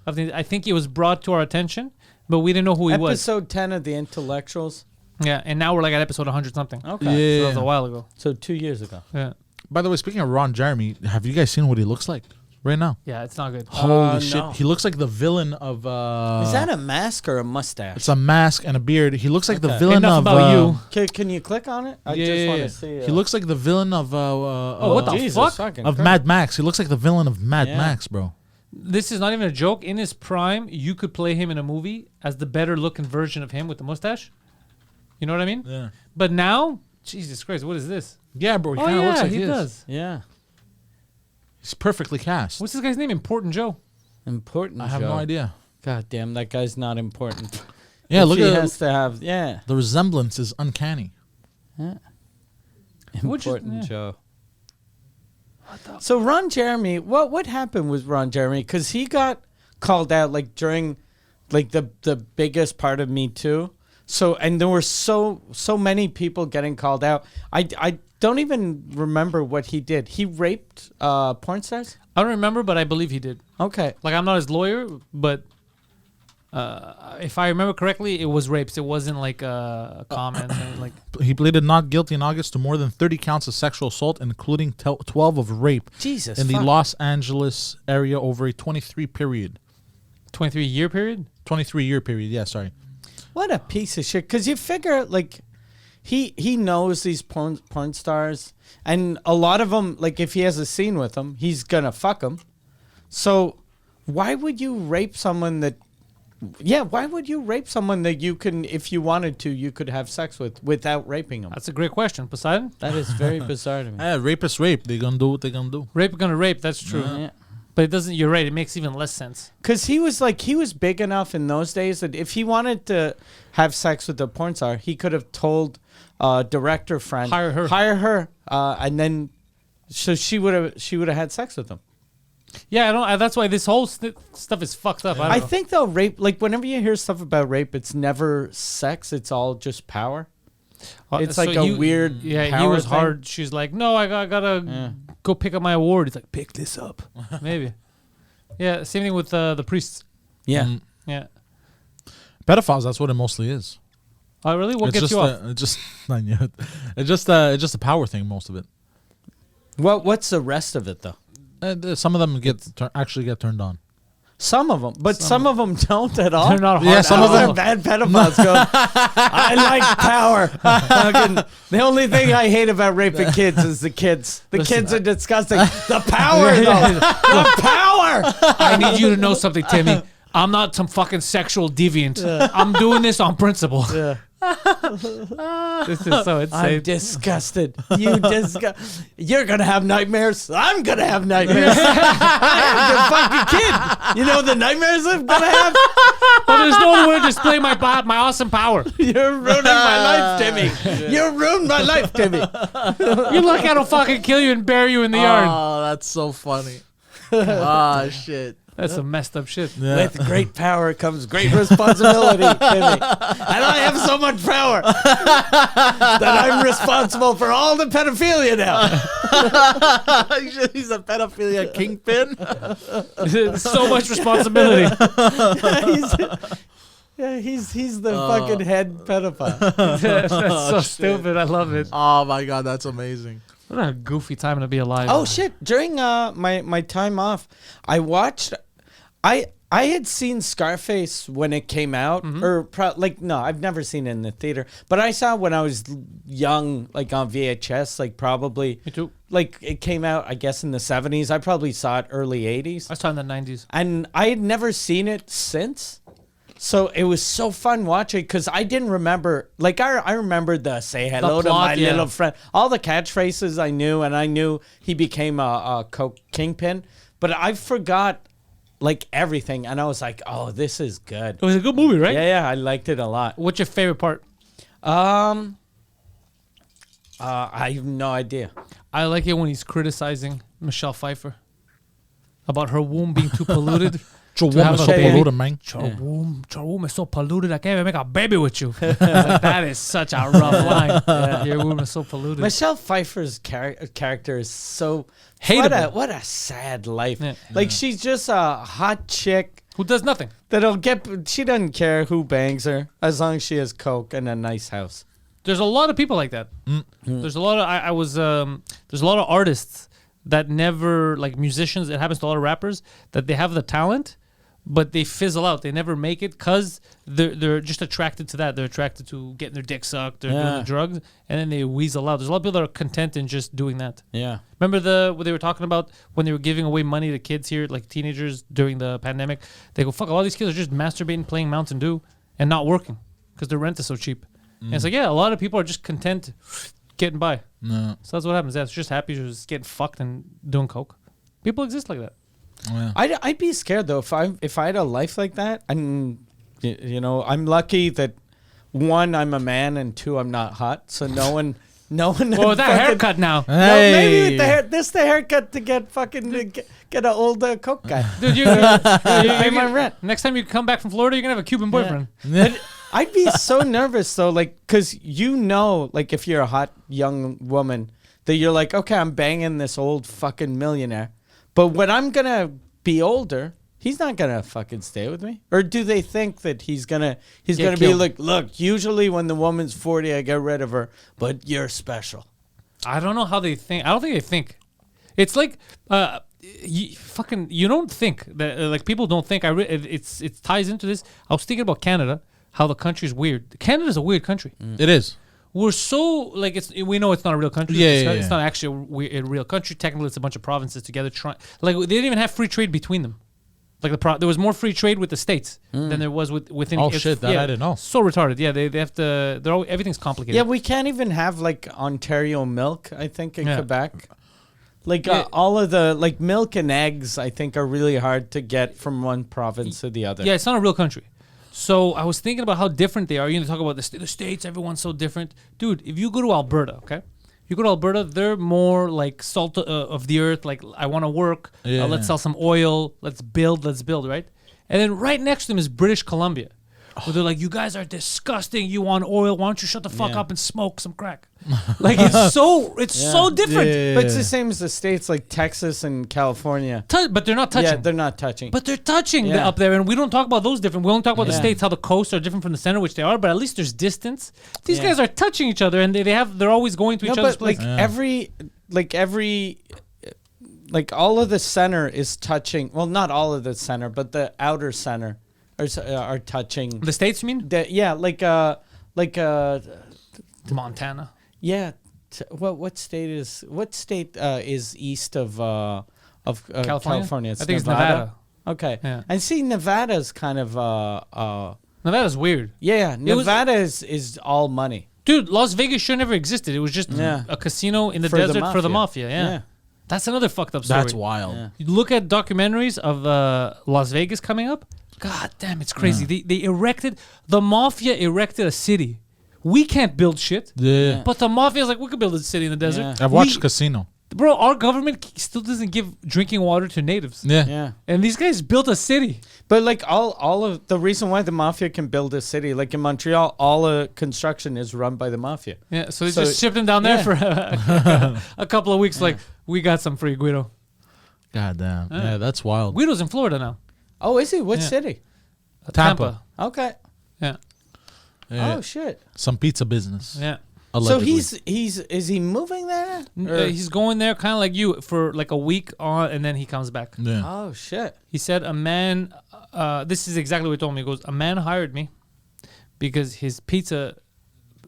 I think it was brought to our attention, but we didn't know who he was. Episode 10 of The Intellectuals. Yeah, and now we're like at episode 100 something. Okay. So that Yeah. was a while ago. So 2 years ago. Yeah, By the way, speaking of Ron Jeremy, have you guys seen what he looks like right now? yeah, it's not good. Holy shit. no. He looks like the villain of Is that a mask or a mustache? it's a mask and a beard. He looks like the Okay. villain Enough of about you. Can you click on it? I yeah, just want yeah, to see. He looks like the villain of what the Jesus fuck? fucking of Christ. Mad Max. He looks like the villain of Mad Yeah. Max, bro. This is not even a joke. In his prime, you could play him in a movie as the better looking version of him with the mustache. You know what I mean? Yeah. But now, Jesus Christ, what is this? Yeah, bro. He Oh kind of yeah, looks like he his. does. Yeah. He's perfectly cast. What's this guy's name? Important Joe. Important. I have Joe. no idea. God damn, that guy's not important. Yeah, If look he at has to have. Yeah. the resemblance is uncanny. Would you- Important yeah. Joe. So Ron Jeremy, what happened with Ron Jeremy? Because he got called out like during, like the biggest part of Me Too. So and there were so many people getting called out. I don't even remember what he did. He raped porn stars. I don't remember, but I believe he did. Okay. Like, I'm not his lawyer, but if I remember correctly, it was rapes. It wasn't like a comment. Like, He pleaded not guilty in August to more than 30 counts of sexual assault, including 12 of rape Jesus. in the fuck. Los Angeles area over a 23-year period. 23-year period. 23-year period. Yeah, sorry. What a piece of shit. Because you figure, like, he knows these porn stars. And a lot of them, like, if he has a scene with them, he's going to fuck them. So why would you rape someone that, like, you know, Yeah, why would you rape someone that you can, if you wanted to, you could have sex with without raping them? That's a great question, Poseidon. That is very bizarre to me. Rapists rape. They gonna do what they gonna do. Rape gonna rape. That's true. Yeah. But it doesn't. You're right. It makes even less sense. Because he was big enough in those days that if he wanted to have sex with a porn star, he could have told director friend Hire her. and then so she would have had sex with him. Yeah, I don't. That's why this whole stuff is fucked up. I I don't know. think though rape, like whenever you hear stuff about rape, it's never sex. It's all just power. It's So like a weird. Yeah, he power was thing. hard. She's like, no, I gotta go pick up my award. He's like, pick this up. Maybe. Yeah, same thing with the priests. Yeah. Mm. Yeah. Pedophiles. That's what it mostly is. Oh, really? What it's gets just you off? it's just not yet. It's just a power thing. Most of it. What's the rest of it though? Some of them actually get turned on. Some of them, but some of them don't at all. They're not hard. Yeah, some of Those them- are bad pedophiles. Go. I like power. Fucking, the only thing I hate about raping kids is the kids. The kids are disgusting. The power, though. The power. I need you to know something, Timmy. I'm not some fucking sexual deviant. I'm doing this on principle. Yeah. This is so I'm insane. disgusted. You're gonna have nightmares. I'm gonna have nightmares. I have the fucking kid. You know the nightmares I'm gonna have. But there's no other way to display my awesome power. You're ruining my life, Timmy. You ruined my life, Timmy. You're lucky I don't fucking kill you and bury you in the yard. Oh, that's so funny. Ah, shit. That's some messed up shit. Yeah. With great power comes great responsibility, Timmy. And I have so much power that I'm responsible for all the pedophilia now. He's a pedophilia kingpin. So much responsibility. He's the fucking head pedophile. That's so stupid. I love it. Oh my god, that's amazing. What a goofy time to be alive. Oh shit! During my time off, I watched. I had seen Scarface when it came out, or no, I've never seen it in the theater, but I saw it when I was young, like on VHS, like probably. Me too. Like it came out, I guess, in the 70s. I probably saw it early 80s, I saw it in the 90s. and I had never seen it since. So it was so fun watching because I didn't remember. Like I remembered the "say hello to plot, my yeah. little friend," all the catchphrases I knew, and I knew he became a coke kingpin. But I forgot like everything, and I was like, "Oh, this is good." It was a good movie, right? Yeah, I liked it a lot. What's your favorite part? I have no idea. I like it when he's criticizing Michelle Pfeiffer about her womb being too polluted. Your To have woman's a so baby. polluted, man. Your womb is so polluted. I can't even make a baby with you. I was like, that is such a rough line. Your womb is so polluted. Michelle Pfeiffer's character is so Hateable. What a sad life. Yeah. Like she's just a hot chick. Who does nothing? She doesn't care who bangs her as long as she has coke and a nice house. There's a lot of people like that. There's a lot of there's a lot of artists that never, like musicians. It happens to a lot of rappers that they have the talent, but they fizzle out. They never make it because they're just attracted to that. They're attracted to getting their dick sucked. They're doing Yeah. the drugs, and then they weasel out. There's a lot of people that are content in just doing that. Yeah. Remember what they were talking about when they were giving away money to kids here, like teenagers during the pandemic? They go, fuck, a lot of these kids are just masturbating, playing Mountain Dew, and not working because their rent is so cheap. And it's like, yeah, a lot of people are just content getting by. No. So that's what happens. Yeah, it's just happy just getting fucked and doing coke. People exist like that. Yeah. I'd be scared though if I had a life like that, and you know, I'm lucky that one, I'm a man, and two, I'm not hot, so no one. Well, with that haircut now. No, maybe with the Hey. hair. This the haircut to get fucking get an old coke guy. Dude, you Pay my rent. next time you come back from Florida, you're going to have a Cuban boyfriend. I'd be so nervous though, like, cause you know, like, if you're a hot young woman, that you're like, okay, I'm banging this old fucking millionaire, but when I'm gonna be older, he's not gonna fucking stay with me. Or do they think that he's gonna be killed. like, look, usually when the woman's 40, I get rid of her, but you're special. I don't know how they think. I don't think they think. It's like, you don't think that, like, people don't think. It ties into this. I was thinking about Canada, how the country's weird. Canada's a weird country. It is. We're so, like, we know it's not a real country. Yeah, It's not actually a real country. Technically, it's a bunch of provinces together trying. Like, they didn't even have free trade between them. Like there was more free trade with the states than there was within. Oh, shit, that I didn't know. So retarded. Yeah, they have to. Everything's complicated. Yeah, we can't even have like Ontario milk. I think in Yeah. Quebec, like Yeah. all of the like milk and eggs, I think are really hard to get from one province to the other. Yeah, it's not a real country. So I was thinking about how different they are. You know, talk about the states. Everyone's so different, dude. If you go to Alberta, okay, you go to Alberta, they're more like salt of the earth. Like, I want to work. Yeah, Let's yeah. sell some oil. Let's build, right? And then right next to them is British Columbia, where they're like, you guys are disgusting. You want oil? Why don't you shut the fuck Yeah. up and smoke some crack? Like, it's so different. Yeah. But it's the same as the states like Texas and California. But they're not touching. Yeah, they're not touching. But they're touching Yeah. up there, and we don't talk about those different. We don't talk about the Yeah. states, how the coasts are different from the center, which they are. But at least there's distance. These Yeah. guys are touching each other, and they're always going to no, each other's but like place. like all of the center is touching. Well, not all of the center, but the outer center are touching. The states, you mean? Yeah, Montana. yeah. What state is east of California? It's I think it's Nevada. Okay. Yeah. And see, Nevada's kind of Nevada's weird. yeah. was- Nevada is all money. Dude, Las Vegas sure never existed. It was just Yeah. a casino in the For the desert for the mafia. mafia. Yeah. Yeah. That's another fucked up story. That's wild. Yeah. You look at documentaries of Las Vegas coming up. God damn, it's crazy. The mafia erected a city. We can't build shit. Yeah. But the mafia's like, we could build a city in the desert. Yeah. I've watched We- Casino. Bro, our government still doesn't give drinking water to natives. Yeah. Yeah. And these guys built a city. But like all of the reason why the mafia can build a city, like in Montreal, all construction is run by the mafia. Yeah, so they So- just shipped them down there yeah. for a couple of weeks. Like, we got some free Guido. God damn. Yeah, that's wild. Guido's in Florida now. Oh, is he? What Yeah. city? Tampa. Okay. Yeah, Yeah. Oh shit. Some pizza business. So yeah. Allegedly. is he moving there? Or- He's going there kind of like you for like a week on, and then he comes back. Yeah. oh shit. He said a man, this is exactly what he told me. He goes, a man hired me because his pizza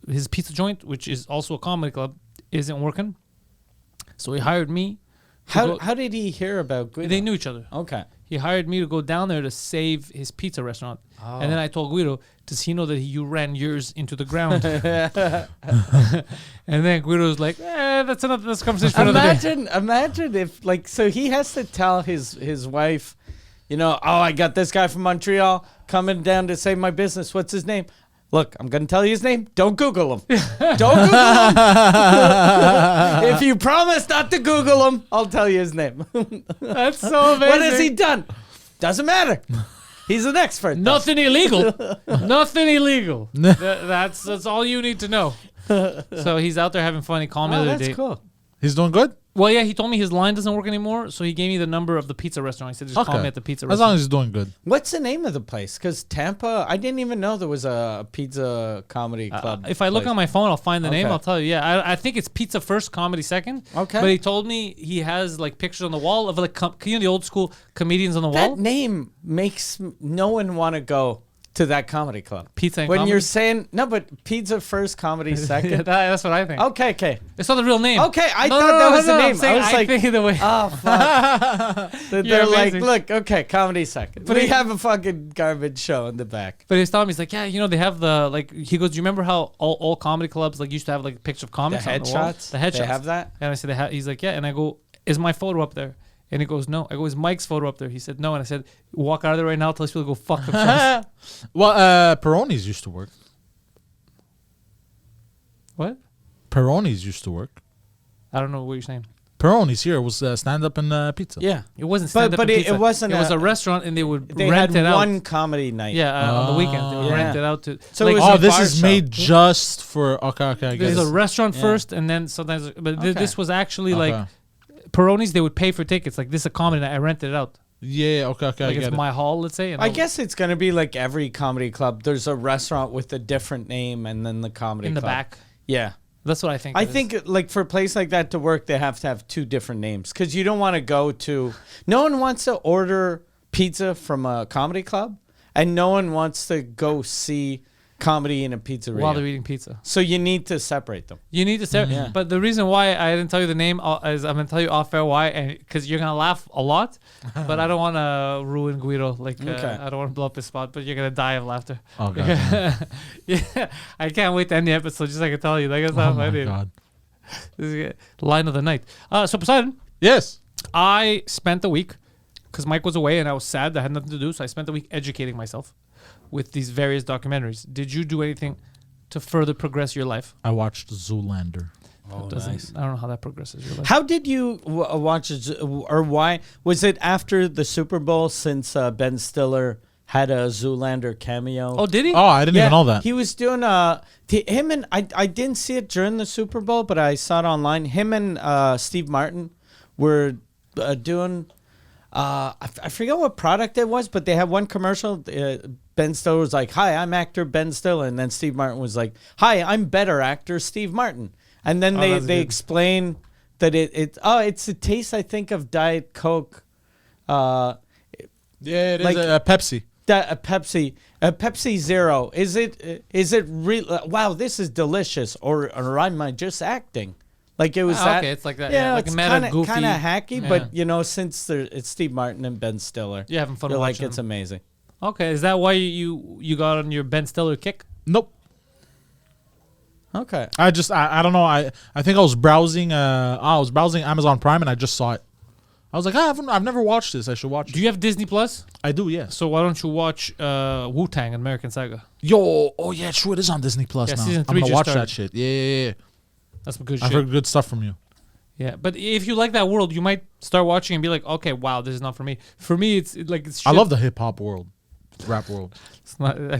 joint, which is also a comedy club, isn't working. So he hired me. How did he hear about Guido? They knew each other. Okay. He hired me to go down there to save his pizza restaurant. Oh. And then I told Guido, does he know that you ran yours into the ground? And then Guido's like, that's a conversation for another day. Imagine if like so he has to tell his wife, you know, oh, I got this guy from Montreal coming down to save my business. What's his name? Look, I'm gonna tell you his name. Don't Google him. Don't Google him. If you promise not to Google him, I'll tell you his name. That's so amazing. What has he done? Doesn't matter. He's an expert. though. Nothing illegal. Nothing illegal. That's all you need to know. So he's out there having fun. He called me Oh, the other that's day. cool. He's doing good? Well, yeah, he told me his line doesn't work anymore, so he gave me the number of the pizza restaurant. He said, just call me at the pizza As restaurant. long as he's doing good. What's the name of the place? Because Tampa, I didn't even know there was a pizza comedy club. If I look place. on my phone, I'll find the name. Okay. I'll tell you. Yeah, I think it's Pizza First, Comedy Second. Okay. But he told me he has like pictures on the wall of like you know the old school comedians on the wall. That name makes no one want to go to that comedy club. Pizza and when comedy? you're saying no, but pizza first, comedy Yeah, second. that's what I think. Okay. It's not the real name. Okay, I No, thought no, that no, was no, the no, I'm name. saying I was I like, think the way. oh fuck. They're You're like, amazing. look, okay, comedy second. But We he- have a fucking garbage show in the back. But he's telling me, he's like, yeah, you know, they have the like. He goes, do you remember how all comedy clubs like used to have like a picture of The comics on the wall? headshots. The headshots. They have that. And I said, he's like, yeah. And I go, is my photo up there? And he goes, no. I go, is Mike's photo up there? He said, no. And I said, walk out of there right now. Tell these people to go fuck themselves. Well, Peroni's used to work. What? Peroni's used to work. I don't know what you're saying. Peroni's here was stand up and pizza. Yeah. It wasn't But- stand up but and it- pizza. it wasn't It was a- a restaurant, and they would They rent had it out. one comedy night. Yeah, on the weekend they would Oh. rent Yeah. it out to. So like, it was Oh, a this bar is show. made just for okay. I there's guess. a restaurant Yeah. first, and then sometimes. But Okay. this was actually Okay. like Peroni's. They would pay for tickets. Like this, is a comedy night. I rented it out. Yeah. Okay. Like I it's get it. my hall, let's say. And I I'll- guess it's gonna be like every comedy club. There's a restaurant with a different name, and then the comedy in the club. back. Yeah. That's what I think. I it is. think like for a place like that to work, they have to have two different names because you don't want to go to. No one wants to order pizza from a comedy club, and no one wants to go see comedy in a pizzeria. while they're eating pizza. So you need to separate them. You need to separate. Yeah. But the reason why I didn't tell you the name is I'm gonna tell you off air why, because you're gonna laugh a lot, but I don't want to ruin Guido. Like Okay. I don't want to blow up his spot, but you're gonna die of laughter. Oh god. Yeah, I can't wait to end the episode. Just so I can tell you, like it's Oh not my funny. god. This is line of the night. So Poseidon, Yes. I spent the week because Mike was away and I was sad. I had nothing to do, so I spent the week educating myself with these various documentaries. Did you do anything to further progress your life? I watched Zoolander. Oh, I don't know how that progresses your life. How did you watch it, or why? Was it after the Super Bowl since Ben Stiller had a Zoolander cameo? Oh, did he? Oh, I didn't even know that. He was doing him and I didn't see it during the Super Bowl, but I saw it online. Him and Steve Martin were doing I forget what product it was, but they had one commercial. Ben Stiller was like, "Hi, I'm actor Ben Stiller," and then Steve Martin was like, "Hi, I'm better actor Steve Martin." And then they good. explain that it's a taste, I think, of Diet Coke. Yeah, it is Like- a Pepsi. A Pepsi Zero. Is it real? Wow, this is delicious. Or am I just acting? Like it was that. Okay, it's like that. Yeah, Yeah, like it's a meta, kind of goofy. hacky, Yeah. but since it's Steve Martin and Ben Stiller, You're having fun you're like watching it's them. amazing. Okay, is that why you got on your Ben Stiller kick? Nope. Okay. I don't know. I think I was browsing Amazon Prime and I just saw it. I was like, I've never watched this. I should watch it. Do you have Disney Plus? I do, yes. So why don't you watch Wu-Tang: American Saga? Yo, oh yeah, true. It is on Disney Plus Yeah, now. season I'm 3 gonna just watch started. that shit. Yeah. That's some good I've shit. heard good stuff from you. Yeah, but if you like that world, you might start watching and be like, okay, wow, this is not for me. For me, it's shit. I love the hip hop world, rap world. It's not, I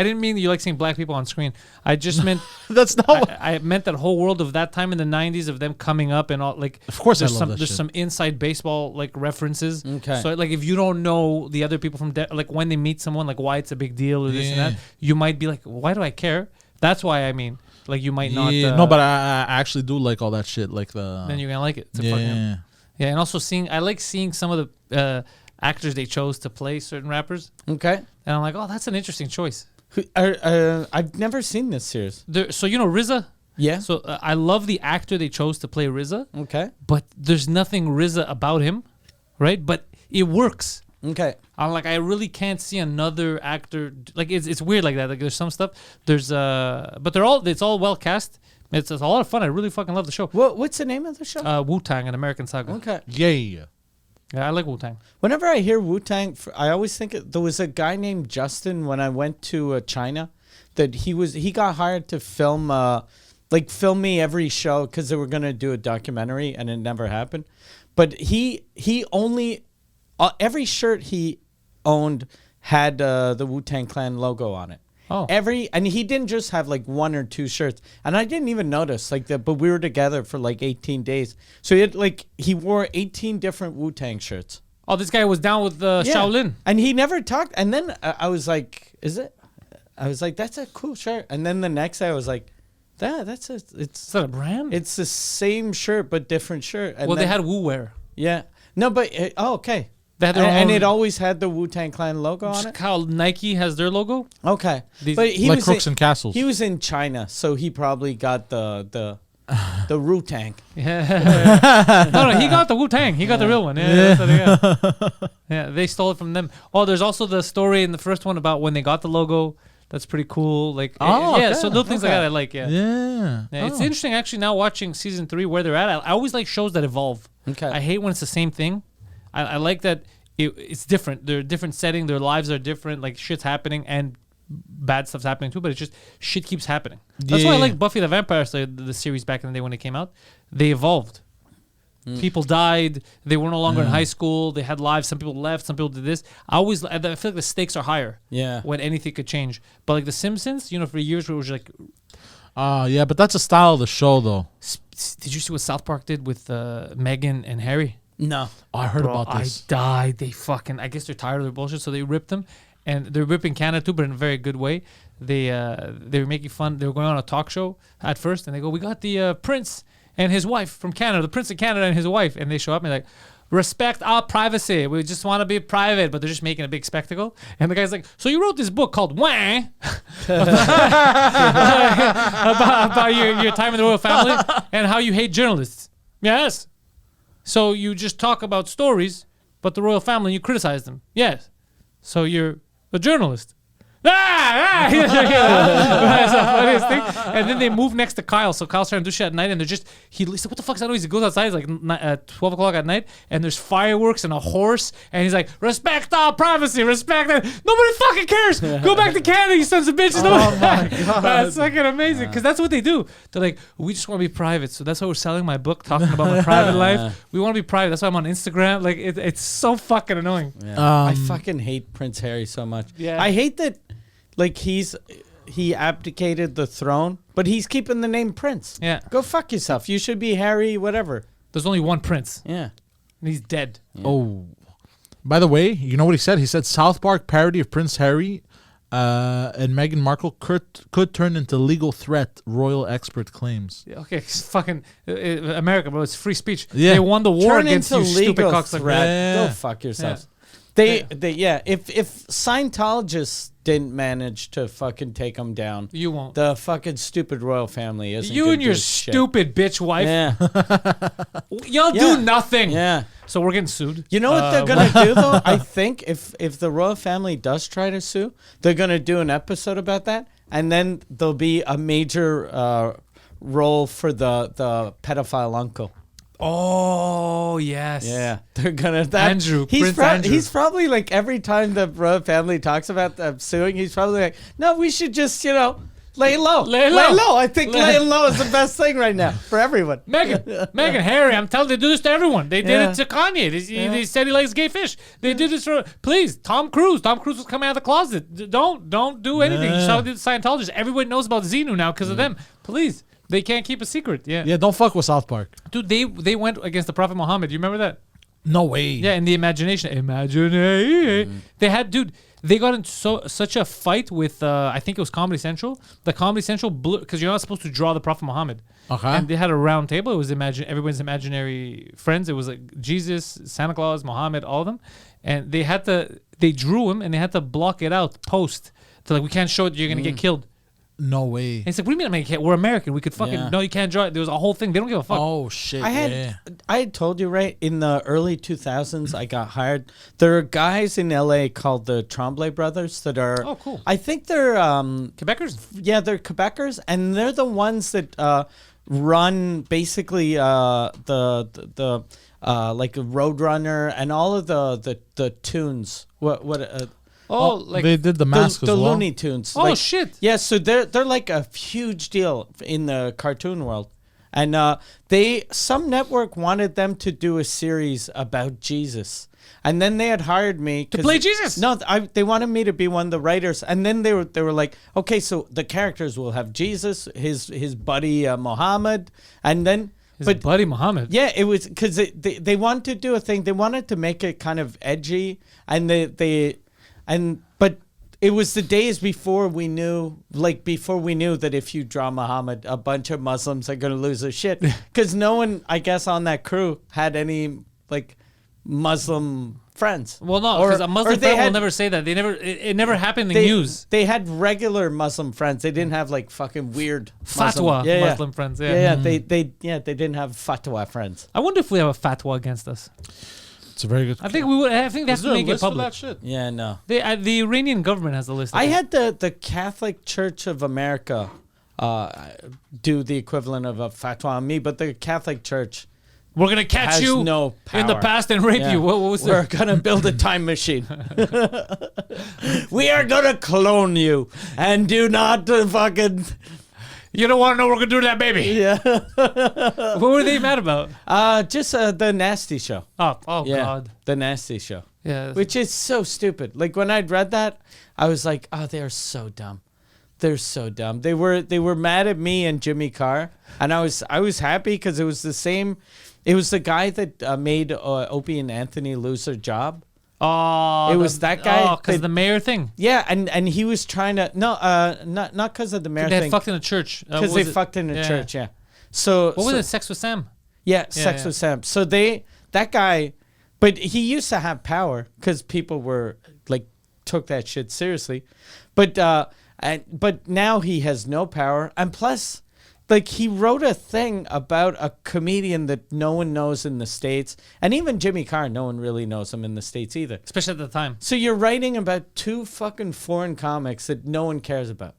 didn't mean you like seeing black people on screen. I just meant That's not. What, I meant that whole world of that time in the '90s of them coming up and all. Like, of course, I there's love some that there's shit. some inside baseball like references. Okay. So like if you don't know the other people from like when they meet someone, like why it's a big deal or this and Yeah. that, you might be like, why do I care? That's why I mean, like you might not. Yeah, no, but I actually do like all that shit. Like the. then you're gonna like it. It's a Yeah. fucking- yeah, and also I like seeing some of the actors they chose to play certain rappers, Okay. and I'm like, oh, that's an interesting choice. I've never seen this series. So you know RZA. Yeah. So I love the actor they chose to play RZA, Okay. but there's nothing RZA about him, right? But it works. Okay. I'm like, I really can't see another actor like it's weird like that. Like there's some stuff. There's but it's all well cast. It's a lot of fun. I really fucking love the show. What's the name of the show? Wu-Tang: An American Saga. Okay. Yeah. Yeah, I like Wu-Tang. Whenever I hear Wu-Tang, I always think there was a guy named Justin when I went to China that he got hired to film me every show because they were going to do a documentary and it never happened. But he only every shirt he owned had the Wu-Tang Clan logo on it. Oh. And he didn't just have like one or two shirts, and I didn't even notice like that. But we were together for like 18 days, so he wore 18 different Wu-Tang shirts. Oh, this guy was down with Shaolin. And he never talked. And then I was like, "Is it?" I was like, "That's a cool shirt." And then the next day I was like, "That's Is that a brand? it's the same shirt but different shirt." And well, they then- had Wu wear. yeah, no, but okay. They had their And own- it always had the Wu-Tang Clan logo on it. How Nike has their logo. Okay, These- but he Like was Crooks in, and Castles. he was in China, so he probably got the Wu-Tang. Yeah. no, he got the Wu-Tang. He got the real one. Yeah, that's what they got. Yeah, they stole it from them. Oh, there's also the story in the first one about when they got the logo. That's pretty cool. Like, Oh, yeah, okay, so little things like okay. that I like. Yeah. Yeah. It's interesting actually now watching season 3 where they're at. I always like shows that evolve. Okay. I hate when it's the same thing. I like that it's different. They're a different setting. Their lives are different. Like shit's happening and bad stuff's happening too. But it's just shit keeps happening. That's why I Yeah. like Buffy the Vampire Slayer, the series back in the day when it came out. They evolved. People died. They were no longer in high school. They had lives. Some people left. Some people did this. I feel like the stakes are higher. Yeah. When anything could change. But like The Simpsons, for years it was like, Yeah, but that's a style of the show, though. did you see what South Park did with Meghan and Harry? No. Oh, I heard Bro, about this. I died. I guess they're tired of their bullshit, so they ripped them. And they're ripping Canada too, but in a very good way. They were making fun. They were going on a talk show at first, and they go, "We got the prince and his wife from Canada, the prince of Canada and his wife." And they show up and they're like, respect our privacy. We just want to be private, but they're just making a big spectacle. And the guy's like, so you wrote this book called Wah about your time in the royal family and how you hate journalists. Yes. So you just talk about stories, but the royal family, you criticize them. Yes. So you're a journalist. That's the funniest thing. And then they move next to Kyle. So Kyle's trying to do shit at night, and they're just he's like, "What the fuck's that noise?" He goes outside. It's like 12 o'clock at night, and there's fireworks and a horse, and he's like, "Respect our privacy, respect that." Nobody fucking cares. Go back to Canada, you sons of bitches. Oh my God. That's fucking amazing because that's what they do. They're like, "We just want to be private," so that's why we're selling my book, talking about my private life. We want to be private. That's why I'm on Instagram. Like it's so fucking annoying. Yeah. I fucking hate Prince Harry so much. Yeah. I hate that, like, he abdicated the throne, but he's keeping the name Prince. Yeah. Go fuck yourself. You should be Harry, whatever. There's only one prince, Yeah. and he's dead. Oh, by the way, you know what he said? He said South Park parody of Prince Harry and Meghan Markle could turn into legal threat. Royal expert claims. Yeah, okay, it's fucking America, bro. It's free speech. Yeah. They won the war Turn against into you, stupid legal cocksucker. threat. Yeah. Go fuck yourselves. Yeah. If Scientologists didn't manage to fucking take them down, You won't. the fucking stupid royal family isn't You gonna and your do shit. stupid bitch wife. Yeah. Y'all Yeah. do nothing. Yeah. So we're getting sued. You know what they're gonna do though? I think if the royal family does try to sue, they're gonna do an episode about that, and then there'll be a major role for the pedophile uncle. Oh yes. Yeah, they're gonna. Andrew, Prince Andrew. He's probably like every time the royal family talks about them suing, he's probably like, no, we should just lay low. Lay low. I think laying low is the best thing right now for everyone. Meghan, Harry, I'm telling you, they do this to everyone. They did Yeah. it to Kanye. They said he likes gay fish. They did this for, please, Tom Cruise. Tom Cruise was coming out of the closet. Don't do anything. Nah. Shout out to the Scientologists. Everybody knows about Xenu now because of them. Please. They can't keep a secret. Yeah. Yeah, don't fuck with South Park. Dude, they went against the Prophet Muhammad. You remember that? No way. Yeah, in the imagination. They had, dude, they got into such a fight with, I think it was Comedy Central. The Comedy Central blew, because you're not supposed to draw the Prophet Muhammad. Okay. And they had a round table. It was everyone's imaginary friends. It was like Jesus, Santa Claus, Muhammad, all of them. And they drew him and they had to block it out post. To like, we can't show it, you're going to get killed. No way. And it's like, what do you mean? We're American. We could fucking, Yeah. no, you can't draw it. There was a whole thing. They don't give a fuck. Oh shit. I had told you, right, in the early 2000s, I got hired. There are guys in LA called the Tremblay brothers that are. Oh, cool. I think they're Quebecers? yeah, they're Quebecers, and they're the ones that run basically the like Roadrunner and all of the tunes. Like, they did the mask the as well. Looney Tunes. oh, like, shit. yeah, so they're like a huge deal in the cartoon world. And some network wanted them to do a series about Jesus. And then they had hired me To play Jesus? No, they wanted me to be one of the writers. And then they were like, okay, so the characters will have Jesus, his buddy Muhammad, and then His buddy Muhammad. yeah, it was because they wanted to do a thing. They wanted to make it kind of edgy, and but it was the days before we knew that if you draw Muhammad, a bunch of Muslims are gonna lose their shit because no one, I guess, on that crew had any like Muslim friends. Well, no, because a or Muslim they friend will had- never say that. It never happened in the news. They had regular Muslim friends. They didn't have like fucking weird Fatwa Muslim friends. Yeah. They didn't have fatwa friends. I wonder if we have a fatwa against us. It's a very good. I think we would. I think they have Is to there a make it list for public. that shit? Yeah, no. The Iranian government has a list. I had the Catholic Church of America do the equivalent of a fatwa on me, but the Catholic Church We're gonna catch has you no power. in the past and rape Yeah. you. What was We're it? gonna build a time machine. We are gonna clone you and do not fucking You don't want to know what we're gonna do to that baby. yeah. What were they mad about? Just the Nasty Show. Oh Yeah, God. the Nasty Show. Yeah. Which is so stupid. Like when I'd read that, I was like, "Oh, they're so dumb. They're so dumb." They were mad at me and Jimmy Carr, and I was happy because it was the same. It was the guy that made Opie and Anthony lose their job. Oh, It was that guy Oh, because that- the mayor thing. Yeah, and he was trying to not because of the mayor They had thing, fucked in a church. because they fucked in a Yeah. church. Yeah. So What was it? Sex with Sam. Yeah, Sex yeah. with Sam. So that guy But he used to have power because people were like took that shit seriously. But now he has no power, and plus, like he wrote a thing about a comedian that no one knows in the States, and even Jimmy Carr, no one really knows him in the States either. Especially at the time. So you're writing about two fucking foreign comics that no one cares about.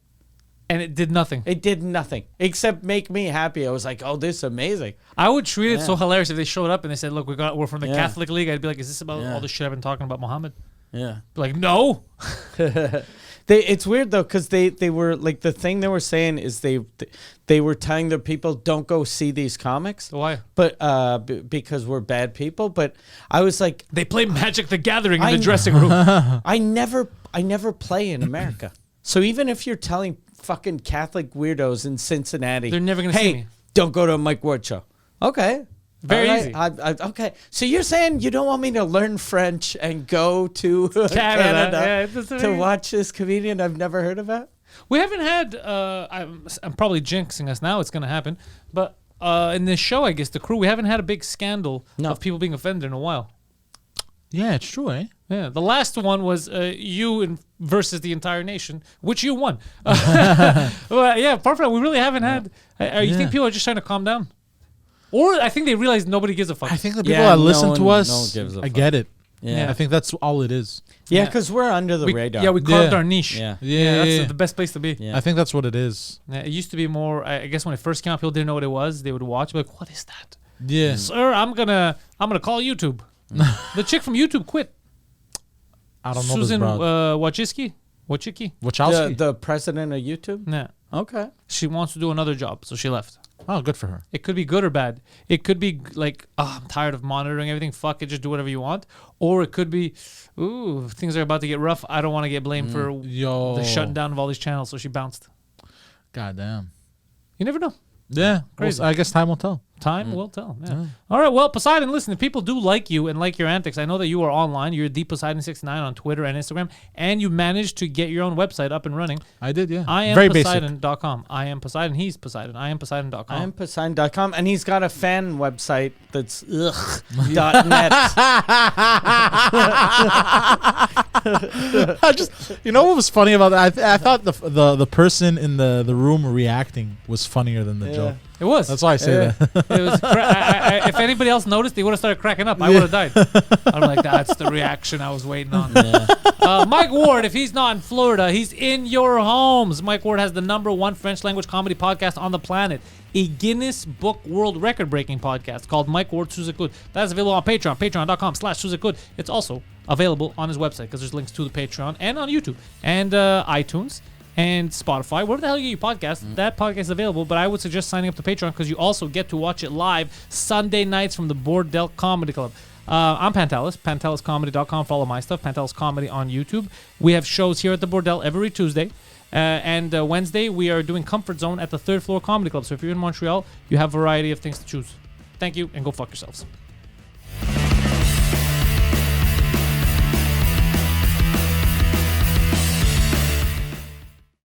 And it did nothing. It did nothing except make me happy. I was like, "Oh, this is amazing." I would treat it Yeah. so hilarious if they showed up and they said, "Look, we're from the Yeah. Catholic League." I'd be like, "Is this about Yeah. all the shit I've been talking about Muhammad?" Yeah. Be like, "No." It's weird though because they were like the thing they were saying is they were telling their people don't go see these comics, Why? but because we're bad people. But I was like, They play Magic the Gathering in I the kn- dressing room. I never play in America. So even if you're telling fucking Catholic weirdos in Cincinnati, They're never gonna hey, see me. don't go to a Mike Ward show. Okay. Very All right. easy. Okay. So you're saying you don't want me to learn French and go to Canada. Yeah, Canada it's to very- watch this comedian I've never heard about? We haven't had. I'm probably jinxing us now. It's gonna happen, but in this show, I guess the crew, we haven't had a big scandal No. of people being offended in a while. Yeah, it's true, eh? Yeah, the last one was you versus the entire nation, which you won. Well, yeah, apart from that, we really haven't had. You think Yeah. people are just trying to calm down, or I think they realize nobody gives a fuck. I think the people Yeah, that no listen one- to no one us, gives a I fuck. get it. Yeah. I think that's all it is. Yeah, Yeah. because we're under the radar. Yeah, we carved Yeah. our niche. Yeah. Yeah, that's yeah. the best place to be. Yeah. I think that's what it is. Yeah, it used to be more. I guess when it first came out, people didn't know what it was. They would watch, be like, "What is that, Yeah. sir? I'm gonna call YouTube." The chick from YouTube quit. I don't know Susan this broad. Wojcicki. Wachowski. The president of YouTube? Nah, Okay. she wants to do another job, so she left. Oh, good for her. It could be good or bad. It could be like, oh, I'm tired of monitoring everything. Fuck it, just do whatever you want. Or it could be, ooh, things are about to get rough. I don't want to get blamed for Yo. the shutting down of all these channels. So she bounced. God damn. You never know. Yeah. Crazy. Well, I guess time will tell. Time will tell. Yeah. All right. Well, Poseidon, listen, if people do like you and like your antics, I know that you are online. You're the Poseidon69 on Twitter and Instagram, and you managed to get your own website up and running. I did, yeah. I am Very basic. Poseidon.com. I am Poseidon. He's Poseidon. I am Poseidon.com. I am Poseidon.com, and he's got a fan website that's .net. I just, you know what was funny about that? I thought the person in the room reacting was funnier than the joke. It was. That's why I say that. It was. If anybody else noticed, they would have started cracking up. I would have died. I'm like, that's the reaction I was waiting on. Mike Ward, if he's not in Florida, he's in your homes. Mike Ward has the #1 French language comedy podcast on the planet, a Guinness Book World Record-breaking podcast called Mike Ward Suzakud. That is available on Patreon, patreon.com/Suzakud. It's also available on his website because there's links to the Patreon and on YouTube and iTunes and Spotify, wherever the hell you get your podcast, that podcast is available. But I would suggest signing up to Patreon because you also get to watch it live Sunday nights from the Bordel Comedy Club. I'm Pantelis, panteliscomedy.com. Follow my stuff, Pantelis Comedy on YouTube. We have shows here at the Bordel every Tuesday. And Wednesday, we are doing Comfort Zone at the 3rd Floor Comedy Club. So if you're in Montreal, you have a variety of things to choose. Thank you, and go fuck yourselves.